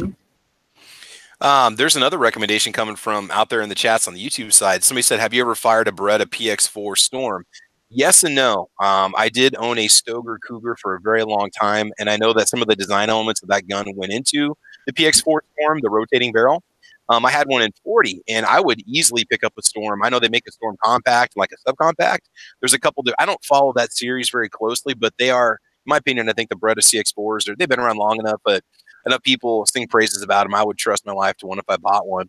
There's another recommendation coming from out there in the chats on the YouTube side. Somebody said, have you ever fired a Beretta PX4 Storm? Yes and no. I did own a Stoeger Cougar for a very long time, and I know that some of the design elements of that gun went into the PX4 Storm, the rotating barrel. I had one in 40, and I would easily pick up a Storm. I know they make a Storm compact, like a subcompact. There's a couple. I don't follow that series very closely, but they are, in my opinion, I think the Beretta CX4s, they've been around long enough, but enough people sing praises about them. I would trust my life to one if I bought one.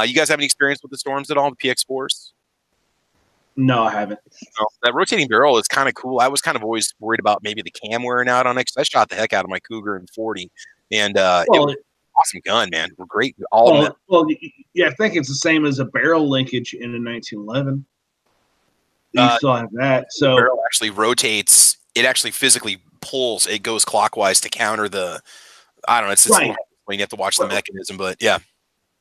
You guys have any experience with the Storms at all, the PX4s? No, I haven't. No, that rotating barrel is kind of cool. I was kind of always worried about maybe the cam wearing out on it, because I shot the heck out of my Cougar in 40, and it was an awesome gun, man. We're great. I think it's the same as a barrel linkage in a 1911. You still have that. So the barrel actually rotates it actually physically pulls. It goes clockwise to counter the. I don't know. It's right. You have to watch the mechanism, but yeah.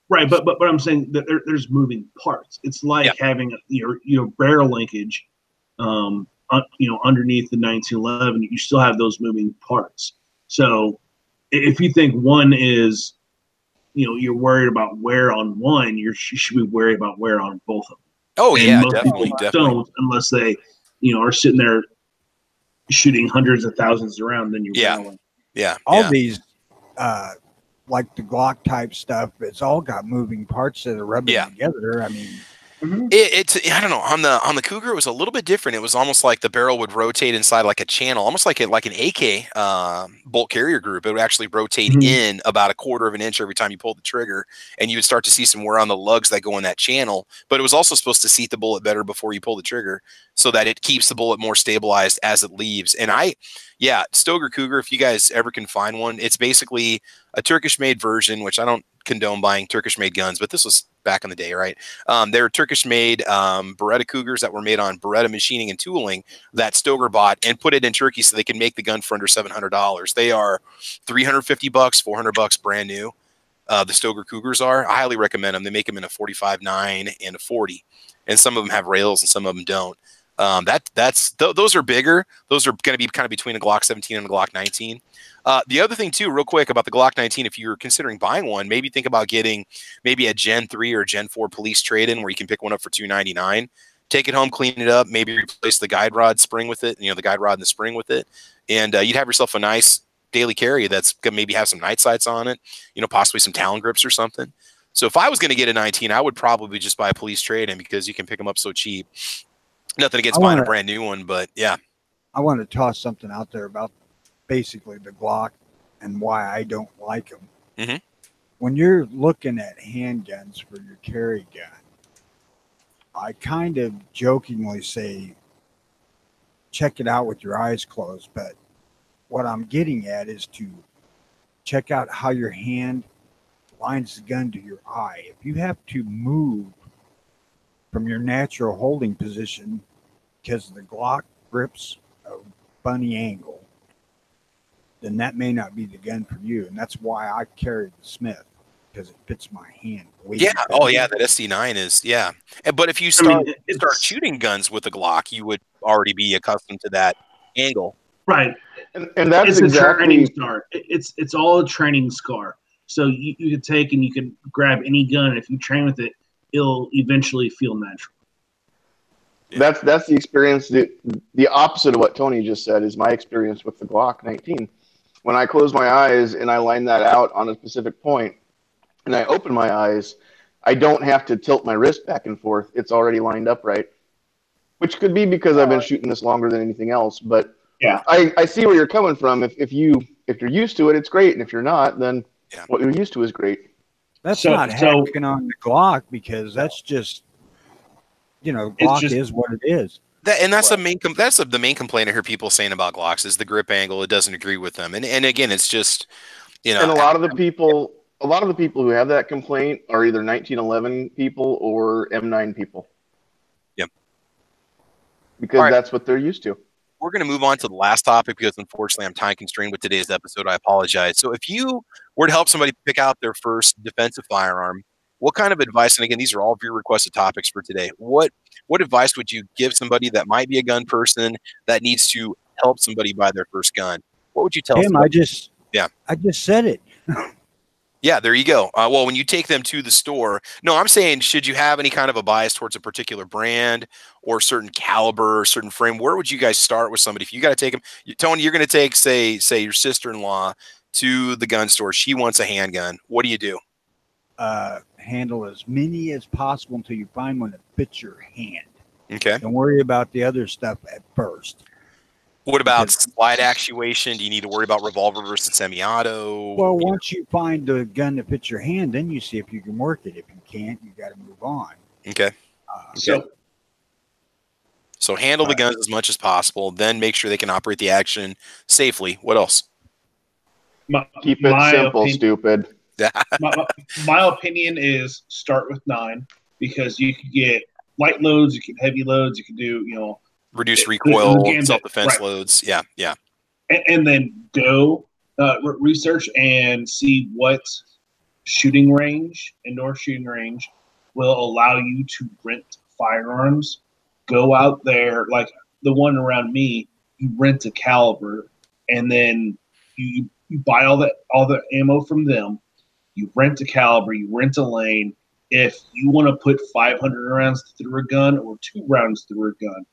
Right, but I'm saying that there's moving parts. It's like having your barrel linkage, underneath the 1911. You still have those moving parts. So if you think one is, you're worried about wear on one, you should be worried about wear on both of them. Oh, and yeah, most definitely. Don't unless they, are sitting there shooting hundreds of thousands around. Then you're all these, like the Glock type stuff. It's all got moving parts that are rubbing together. I mean. It's I don't know, on the Cougar it was a little bit different. It was almost like the barrel would rotate inside like a channel, almost like an AK bolt carrier group. It would actually rotate in about 1/4 of an inch every time you pulled the trigger, and you would start to see some wear on the lugs that go in that channel. But it was also supposed to seat the bullet better before you pull the trigger, so that it keeps the bullet more stabilized as it leaves. And Stoeger Cougar, if you guys ever can find one, it's basically a Turkish-made version, which I don't condone buying Turkish-made guns, but this was back in the day, right? They were Turkish-made Beretta Cougars that were made on Beretta machining and tooling that Stoeger bought and put it in Turkey so they can make the gun for under $700. They are $350, $400 brand new. The Stoeger Cougars are. I highly recommend them. They make them in a 45-9 and a 40, and some of them have rails and some of them don't. Those are bigger. Those are going to be kind of between a Glock 17 and a Glock 19. The other thing too, real quick about the Glock 19, if you're considering buying one, maybe think about getting maybe a Gen 3 or Gen 4 police trade-in where you can pick one up for $299. Take it home, clean it up, maybe replace the guide rod spring with it, the guide rod and the spring with it, and you'd have yourself a nice daily carry that's going to maybe have some night sights on it, possibly some Talon grips or something. So if I was going to get a 19, I would probably just buy a police trade-in because you can pick them up so cheap. Nothing against buying a brand new one, but yeah. I want to toss something out there about basically the Glock and why I don't like them. When you're looking at handguns for your carry gun, I kind of jokingly say, check it out with your eyes closed. But what I'm getting at is to check out how your hand lines the gun to your eye. If you have to move from your natural holding position because the Glock grips a funny angle, then that may not be the gun for you. And that's why I carry the Smith, because it fits my hand. Yeah. Oh, yeah. That SD9 is, yeah. But if you start shooting guns with the Glock, you would already be accustomed to that angle. Right. And that's it's exactly a training scar. It's all a training scar. So you could take and you could grab any gun, and if you train with it, it'll eventually feel natural. Yeah. That's the experience. The opposite of what Tony just said is my experience with the Glock 19. When I close my eyes and I line that out on a specific point, and I open my eyes, I don't have to tilt my wrist back and forth. It's already lined up right, which could be because I've been shooting this longer than anything else. But yeah, I see where you're coming from. If you're used to it, it's great, and if you're not, then what you're used to is great. That's not hacking on the Glock, because that's just, Glock is what it is. That's the main complaint I hear people saying about Glocks is the grip angle. It doesn't agree with them, and again, it's just And a lot of the people who have that complaint are either 1911 people or M9 people. Yep. Because that's what they're used to. We're going to move on to the last topic because, unfortunately, I'm time constrained with today's episode. I apologize. So if you were to help somebody pick out their first defensive firearm, what kind of advice, and again, these are all viewer requested topics for today, what advice would you give somebody that might be a gun person that needs to help somebody buy their first gun? What would you tell them? I just said it. Yeah, there you go. Well, when you take them to the store, no, I'm saying, should you have any kind of a bias towards a particular brand or certain caliber or certain frame? Where would you guys start with somebody? If you got to take them, Tony, you're going to take, say your sister-in-law to the gun store. She wants a handgun. What do? Handle as many as possible until you find one that fits your hand. Okay. Don't worry about the other stuff at first. What about slide actuation? Do you need to worry about revolver versus semi-auto? Well, once you find the gun that fits your hand, then you see if you can work it. If you can't, you got to move on. Okay. So handle the guns as much as possible. Then make sure they can operate the action safely. What else? Keep it simple, stupid. My opinion is start with 9, because you could get light loads, you can heavy loads, you can do reduce recoil, self-defense loads. Yeah, yeah. And then go research and see what shooting range, indoor shooting range, will allow you to rent firearms. Go out there, like the one around me, you rent a caliber, and then you buy all the ammo from them. You rent a caliber, you rent a lane. If you want to put 500 rounds through a gun or 2 rounds through a gun,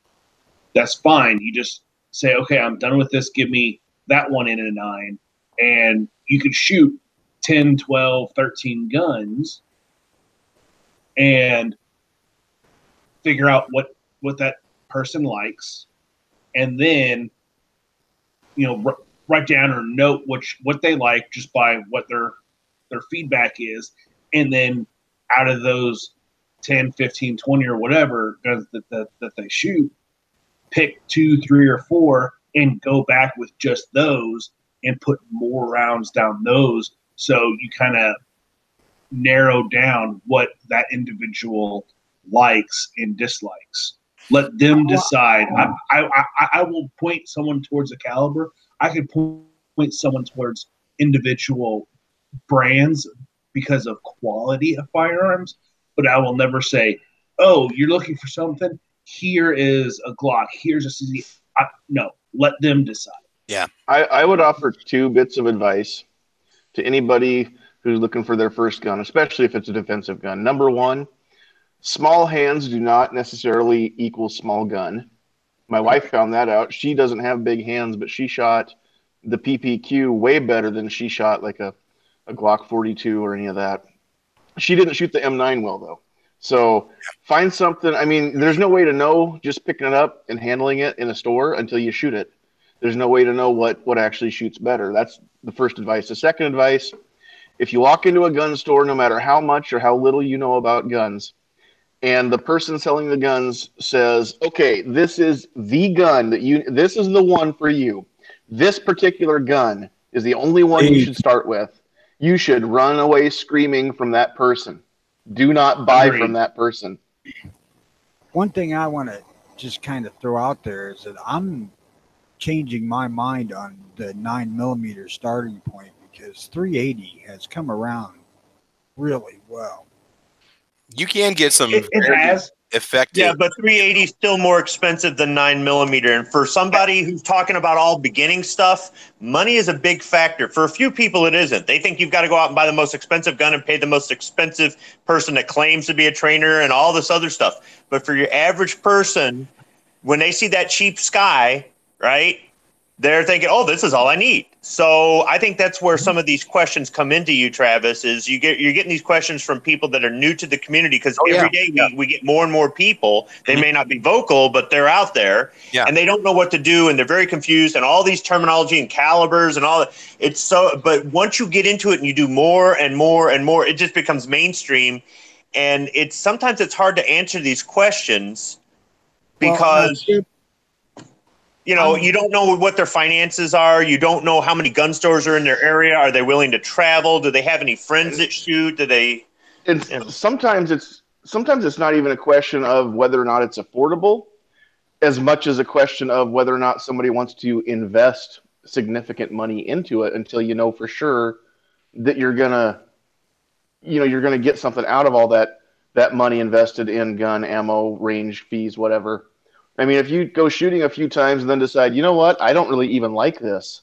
that's fine. You just say, okay, I'm done with this. Give me that one in a 9. And you could shoot 10, 12, 13 guns and figure out what that person likes. And then, write down or note what they like just by what their feedback is. And then out of those 10, 15, 20 or whatever guns that they shoot, pick 2, 3, or 4 and go back with just those and put more rounds down those. So you kind of narrow down what that individual likes and dislikes. Let them decide. I will point someone towards a caliber. I could point someone towards individual brands because of quality of firearms, but I will never say, oh, you're looking for something? Here is a Glock. Here's a CZ. No, let them decide. Yeah. I would offer 2 bits of advice to anybody who's looking for their first gun, especially if it's a defensive gun. Number 1, small hands do not necessarily equal small gun. My wife found that out. She doesn't have big hands, but she shot the PPQ way better than she shot like a Glock 42 or any of that. She didn't shoot the M9 well, though. So find something. I mean, there's no way to know just picking it up and handling it in a store until you shoot it. There's no way to know what actually shoots better. That's the first advice. The second advice, if you walk into a gun store, no matter how much or how little you know about guns, and the person selling the guns says, okay, this is the gun this is the one for you. This particular gun is the only one you should start with. You should run away screaming from that person. Do not buy from that person. One thing I want to just kind of throw out there is that I'm changing my mind on the 9mm starting point because 380 has come around really well. You can get some effective. Yeah, but 380 is still more expensive than 9mm. And for somebody who's talking about all beginning stuff, money is a big factor. For a few people, it isn't. They think you've got to go out and buy the most expensive gun and pay the most expensive person that claims to be a trainer and all this other stuff. But for your average person, when they see that cheap Sky, right, they're thinking, oh, this is all I need. So I think that's where some of these questions come into you, Travis, is you're getting these questions from people that are new to the community because every day we get more and more people. They may not be vocal, but they're out there and they don't know what to do and they're very confused and all these terminology and calibers and all that. It's so, but once you get into it and you do more and more and more, it just becomes mainstream. And sometimes it's hard to answer these questions because you don't know what their finances are. You don't know how many gun stores are in their area. Are they willing to travel? Do they have any friends that shoot? Do they? Sometimes it's not even a question of whether or not it's affordable, as much as a question of whether or not somebody wants to invest significant money into it until you know for sure that you're gonna get something out of all that money invested in gun, ammo, range, fees, whatever. I mean, if you go shooting a few times and then decide, you know what, I don't really even like this,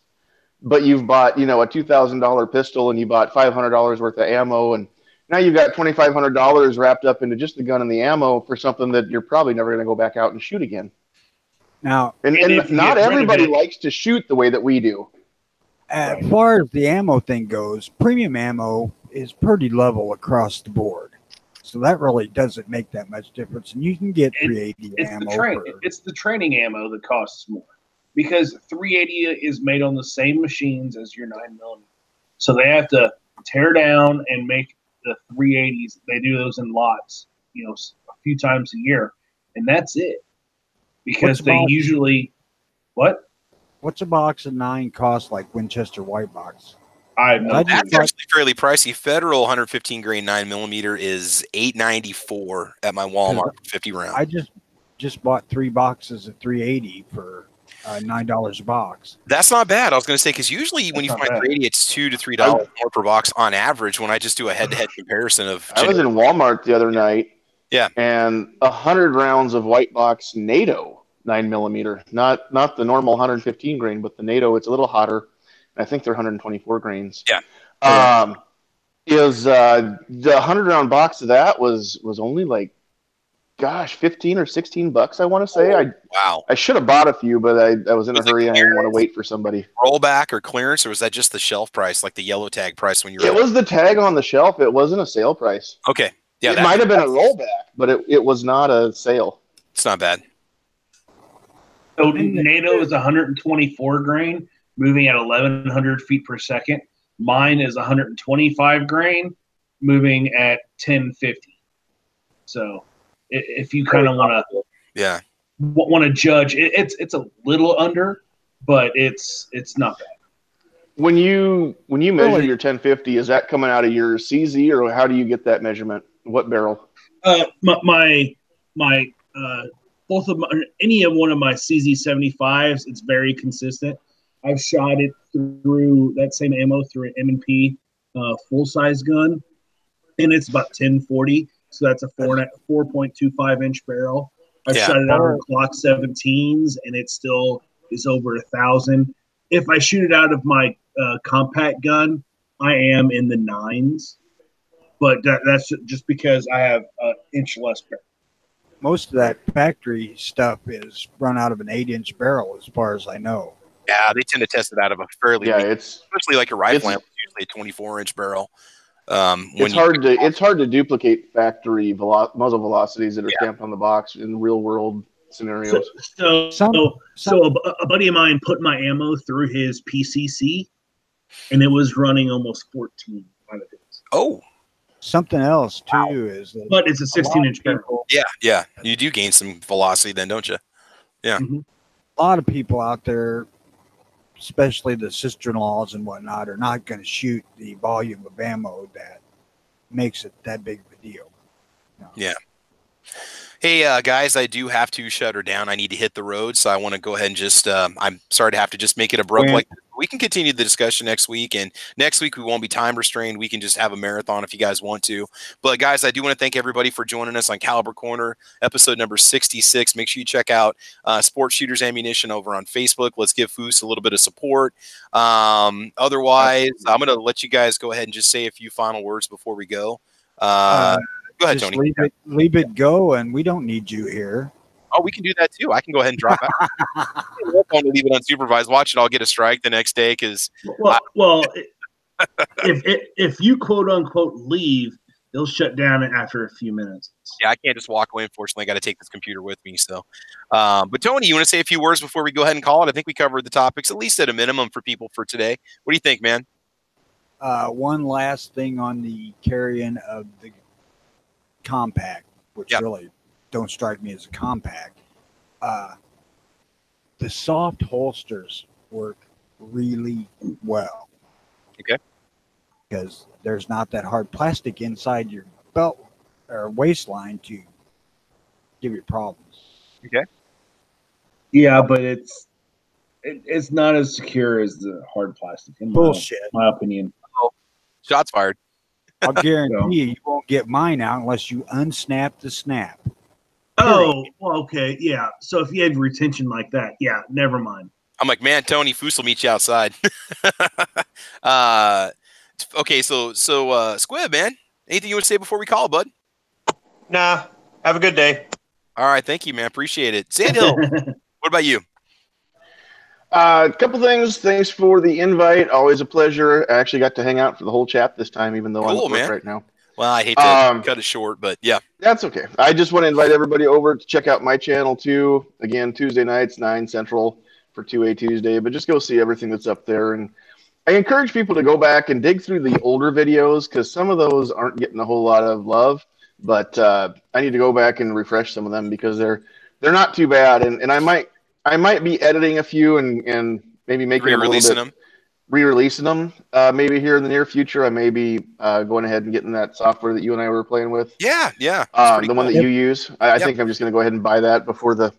but you've bought, a $2,000 pistol and you bought $500 worth of ammo, and now you've got $2,500 wrapped up into just the gun and the ammo for something that you're probably never going to go back out and shoot again. Now, and not everybody likes to shoot the way that we do. As far as the ammo thing goes, premium ammo is pretty level across the board. So that really doesn't make that much difference. And you can get 380 ammo. It's the training ammo that costs more because 380 is made on the same machines as your 9mm. So they have to tear down and make the 380s. They do those in lots, a few times a year. And that's it. Because they usually – what? What's a box of 9 cost like Winchester White Box? That's actually fairly pricey. Federal 115 grain 9mm is $894 at my Walmart for 50 rounds. I just bought 3 boxes at $3.80 for $9 a box. That's not bad. I was going to say, because usually when you find $3.80, it's $2 to $3 more per box on average. When I just do a head-to-head comparison of, I was in Walmart the other night. Yeah, and 100 rounds of white box NATO 9mm, not the normal 115 grain, but the NATO. It's a little hotter. I think they're 124 grains. Yeah. Is the 100-round box of that was only like, gosh, $15 or $16, I want to say. Wow. I should have bought a few, but I was in a hurry and I didn't want to wait for somebody. Rollback or clearance, or was that just the shelf price, like the yellow tag price when you were? It was the tag on the shelf. It wasn't a sale price. Okay. Yeah, it might have been a rollback, but it was not a sale. It's not bad. So NATO is 124 grain, moving at 1,100 feet per second. Mine is 125 grain, moving at 1050. So if you kind of want to judge, it's a little under, but it's not bad. When you measure your 1050, is that coming out of your CZ, or how do you get that measurement? What barrel? My both of any of one of my CZ75s, it's very consistent. I've shot it through that same ammo through an M&P full size gun, and it's about 1040. So that's a 4.25 inch barrel. I've shot it out of Glock 17s, and it still is over 1,000. If I shoot it out of my compact gun, I am in the 9s, but that's just because I have an inch less barrel. Most of that factory stuff is run out of an 8-inch barrel, as far as I know. Yeah, they tend to test it out of a fairly especially like a rifle amp, usually a 24-inch barrel. It's hard to duplicate factory muzzle velocities that are stamped on the box in real world scenarios. So a buddy of mine put my ammo through his PCC, and it was running almost 14 out of it. Oh. Something else too is that, but it's a 16-inch barrel. Yeah, you do gain some velocity then, don't you? Yeah. Mm-hmm. A lot of people out there, especially the sister-in-laws and whatnot, are not going to shoot the volume of ammo that makes it that big of a deal. No. Yeah. Hey, guys, I do have to shut her down. I need to hit the road, so I want to go ahead and just I'm sorry to have to just make it abrupt like this. We can continue the discussion next week, and next week we won't be time restrained. We can just have a marathon if you guys want to. But, guys, I do want to thank everybody for joining us on Caliber Corner, episode number 66. Make sure you check out Sports Shooters Ammunition over on Facebook. Let's give Foos a little bit of support. Otherwise, I'm going to let you guys go ahead and just say a few final words before we go. Go ahead, just Tony. Leave it go, and we don't need you here. Oh, we can do that too. I can go ahead and drop out. I'm going to leave it unsupervised. Watch it. I'll get a strike the next day because. If you quote unquote leave, they'll shut down after a few minutes. Yeah, I can't just walk away. Unfortunately, I got to take this computer with me. So, but Tony, you want to say a few words before we go ahead and call it? I think we covered the topics at least at a minimum for people for today. What do you think, man? One last thing on the carrying of the compact, which really don't strike me as a compact. The soft holsters work really well. Okay. Because there's not that hard plastic inside your belt or waistline to give you problems. Okay. Yeah, but it's not as secure as the hard plastic. In my opinion. Oh, shots fired. I'll guarantee you won't get mine out unless you unsnap the snap. Oh, well, okay, yeah. So if you had retention like that, yeah, never mind. I'm like, man, Tony, Foos will meet you outside. Okay, so Squib, man, anything you want to say before we call, bud? Nah, have a good day. All right, thank you, man. Appreciate it. Sandhill, what about you? A couple things. Thanks for the invite. Always a pleasure. I actually got to hang out for the whole chat this time, even though I'm at work right now. Well, I hate to cut it short, but yeah. That's okay. I just want to invite everybody over to check out my channel too. Again, Tuesday nights, 9 Central for 2A Tuesday. But just go see everything that's up there. And I encourage people to go back and dig through the older videos because some of those aren't getting a whole lot of love. But I need to go back and refresh some of them because they're not too bad. And I might be editing a few and maybe making them a little bit. re-releasing them maybe here in the near future. I may be going ahead and getting that software that you and I were playing with. Yeah. The one that you use. I think I'm just going to go ahead and buy that before the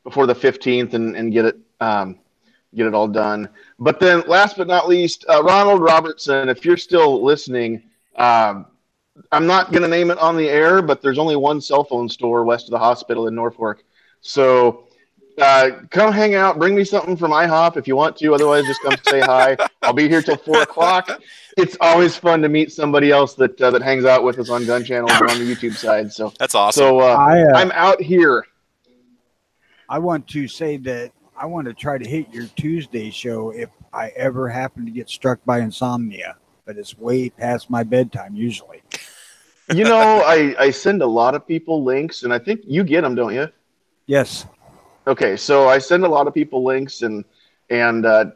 15th and get it all done. But then last but not least, Ronald Robertson, if you're still listening, I'm not going to name it on the air, but there's only one cell phone store west of the hospital in Norfolk. So come hang out. Bring me something from IHOP if you want to. Otherwise, just come say hi. I'll be here till 4 o'clock. It's always fun to meet somebody else that hangs out with us on gun channels and on the YouTube side. So that's awesome. So I'm out here. I want to say that I want to try to hit your Tuesday show if I ever happen to get struck by insomnia, but it's way past my bedtime usually. You know, I send a lot of people links, and I think you get them, don't you? Yes. Okay, so I send a lot of people links, and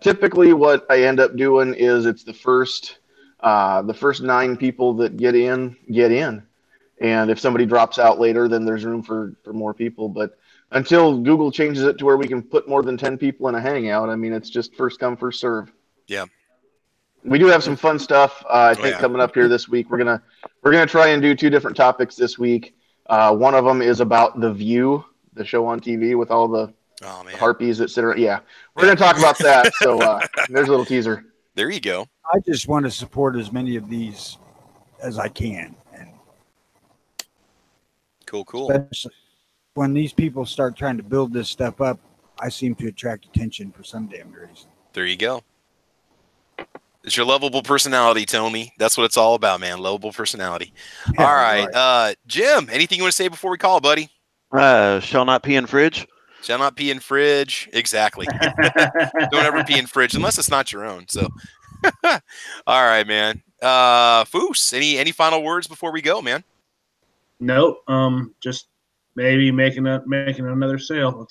typically what I end up doing is it's the first 9 people that get in, and if somebody drops out later, then there's room for more people. But until Google changes it to where we can put more than 10 people in a hangout, I mean, it's just first come, first serve. Yeah. We do have some fun stuff. I think coming up here this week. We're gonna try and do 2 different topics this week. One of them is about The View, the show on TV with all the harpies that sit around. Yeah, we're gonna talk about that. So there's a little teaser. There you go. I just want to support as many of these as I can. And cool. Especially when these people start trying to build this stuff up, I seem to attract attention for some damn reason. There you go. It's your lovable personality, Tony. That's what it's all about, man. Lovable personality. Yeah, all right. Jim, anything you want to say before we call, buddy? Shall not pee in fridge. Shall not pee in fridge. Exactly. Don't ever pee in fridge unless it's not your own. So, all right, man. Foos, any final words before we go, man? Nope. Just maybe making another sale.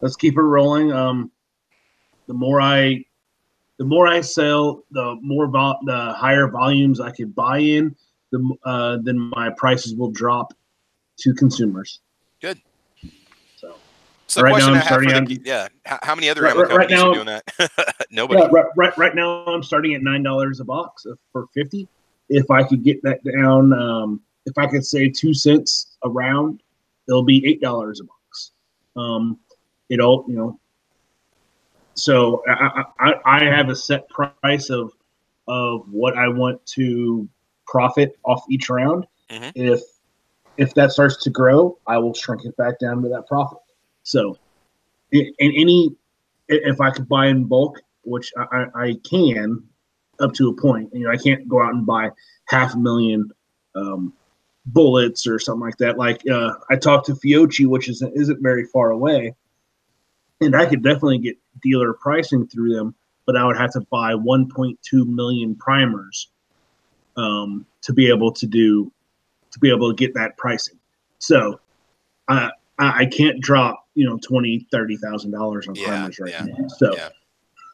Let's keep it rolling. The more I sell, the higher volumes I could buy in, then my prices will drop to consumers. Good. So right now I'm starting how many other ammo companies are doing that? Nobody. Yeah, right now I'm starting at $9 a box for 50. If I could get that down, if I could save 2 cents a round, it'll be $8 a box. So I have a set price of what I want to profit off each round. Mm-hmm. If that starts to grow, I will shrink it back down to that profit. So, if I could buy in bulk, which I can, up to a point, I can't go out and buy 500,000 bullets or something like that. Like I talked to Fiocchi, which isn't very far away, and I could definitely get dealer pricing through them, but I would have to buy 1.2 million primers to be able to get that pricing. So I can't drop $20,000-$30,000 on primers right now. So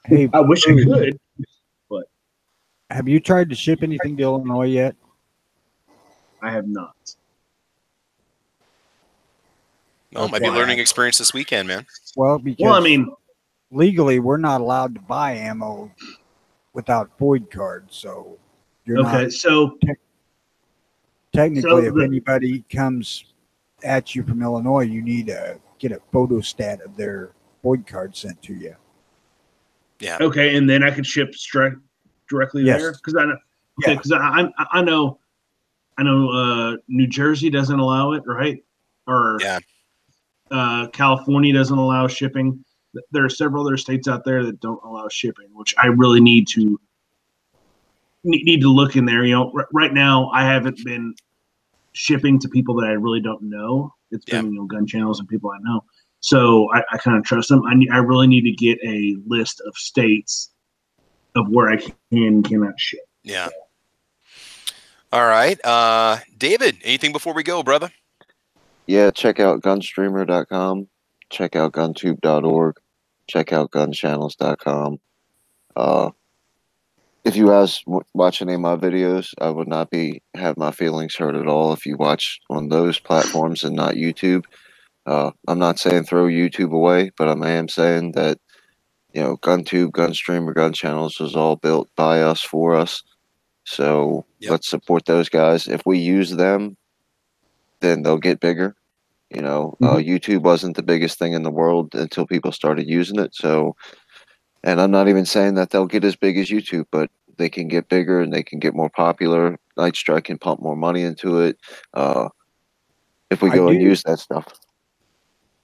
hey, I wish I could, but have you tried to ship anything to Illinois yet? I have not. Well, it might be a learning experience this weekend, man. Well, legally, we're not allowed to buy ammo without void cards, so you're not. So technically, if anybody comes at you from Illinois, you need to get a photo stat of their void card sent to you. Yeah. Okay, and then I could ship directly there because I know New Jersey doesn't allow it, right? Or California doesn't allow shipping. There are several other states out there that don't allow shipping, which I really need to look in there. Right now I haven't been shipping to people that I really don't know. It's been gun channels and people I know. So I kind of trust them. I really need to get a list of states of where I can and cannot ship. Yeah. All right. David, anything before we go, brother? Yeah, check out gunstreamer.com. Check out guntube.org. Check out gunchannels.com. If you guys watch any of my videos, I would not have my feelings hurt at all if you watch on those platforms and not YouTube. I'm not saying throw YouTube away, but I am saying that GunTube, Gunstreamer, Gun Channels was all built by us, for us. So let's support those guys. If we use them, then they'll get bigger. YouTube wasn't the biggest thing in the world until people started using it. So, and I'm not even saying that they'll get as big as YouTube, but they can get bigger and they can get more popular. Night Strike can pump more money into it if we go and use that stuff.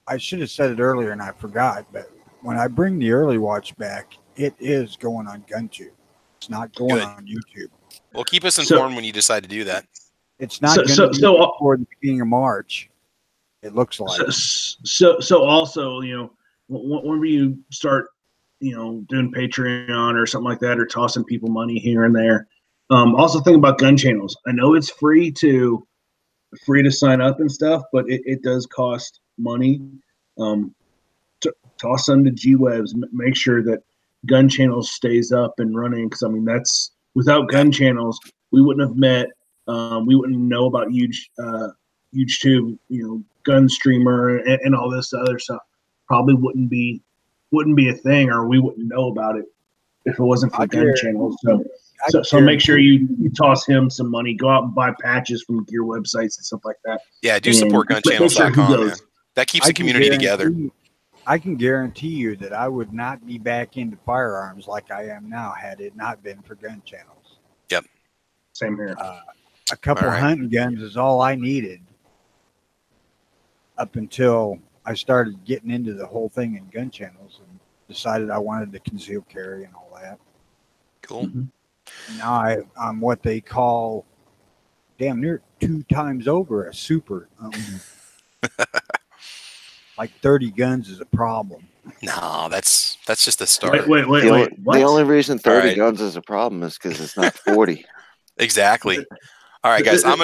I should have said it earlier and I forgot, but when I bring the early watch back, it is going on GunTube. It's not going on YouTube. Well, keep us informed when you decide to do that. It's not going to be before the beginning of March. It looks like. So also, whenever you start, doing Patreon or something like that, or tossing people money here and there, also think about gun channels. I know it's free to sign up and stuff, but it does cost money. Toss them to G-Webs. Make sure that gun channels stays up and running, because that's without gun channels, we wouldn't have met. We wouldn't know about UGEtube, Gunstreamer, and all this other stuff. Probably wouldn't be a thing, or we wouldn't know about it if it wasn't for gun channels. So make sure you toss him some money. Go out and buy patches from gear websites and stuff like that. Yeah, do support gunchannels.com. That keeps the community together. I can guarantee you that I would not be back into firearms like I am now had it not been for gun channels. Yep. Same here. A couple hunting guns is all I needed up until I started getting into the whole thing in gun channels and decided I wanted to conceal carry and all that. Cool. Now I'm what they call damn near 2 times over a super. Like 30 guns is a problem. No, that's just a start. Wait. The only reason 30 guns is a problem is because it's not 40. Exactly. All right, guys. I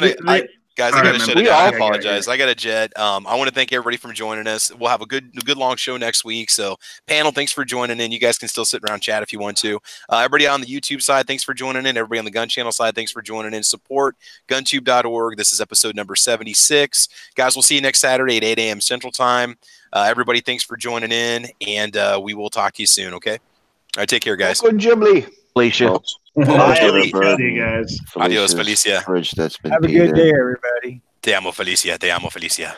gotta shut it down. I apologize. I got a jet. I want to thank everybody for joining us. We'll have a good long show next week. So, panel, thanks for joining in. You guys can still sit around chat if you want to. Everybody on the YouTube side, thanks for joining in. Everybody on the Gun Channel side, thanks for joining in. Support guntube.org. This is episode number 76. Guys, we'll see you next Saturday at 8 a.m. Central Time. Everybody, thanks for joining in, and we will talk to you soon. Okay. All right. Take care, guys. Good Ghibli. Felicia. Guys. Adios, Felicia. That's been Have a good day, everybody. Te amo, Felicia. Te amo, Felicia.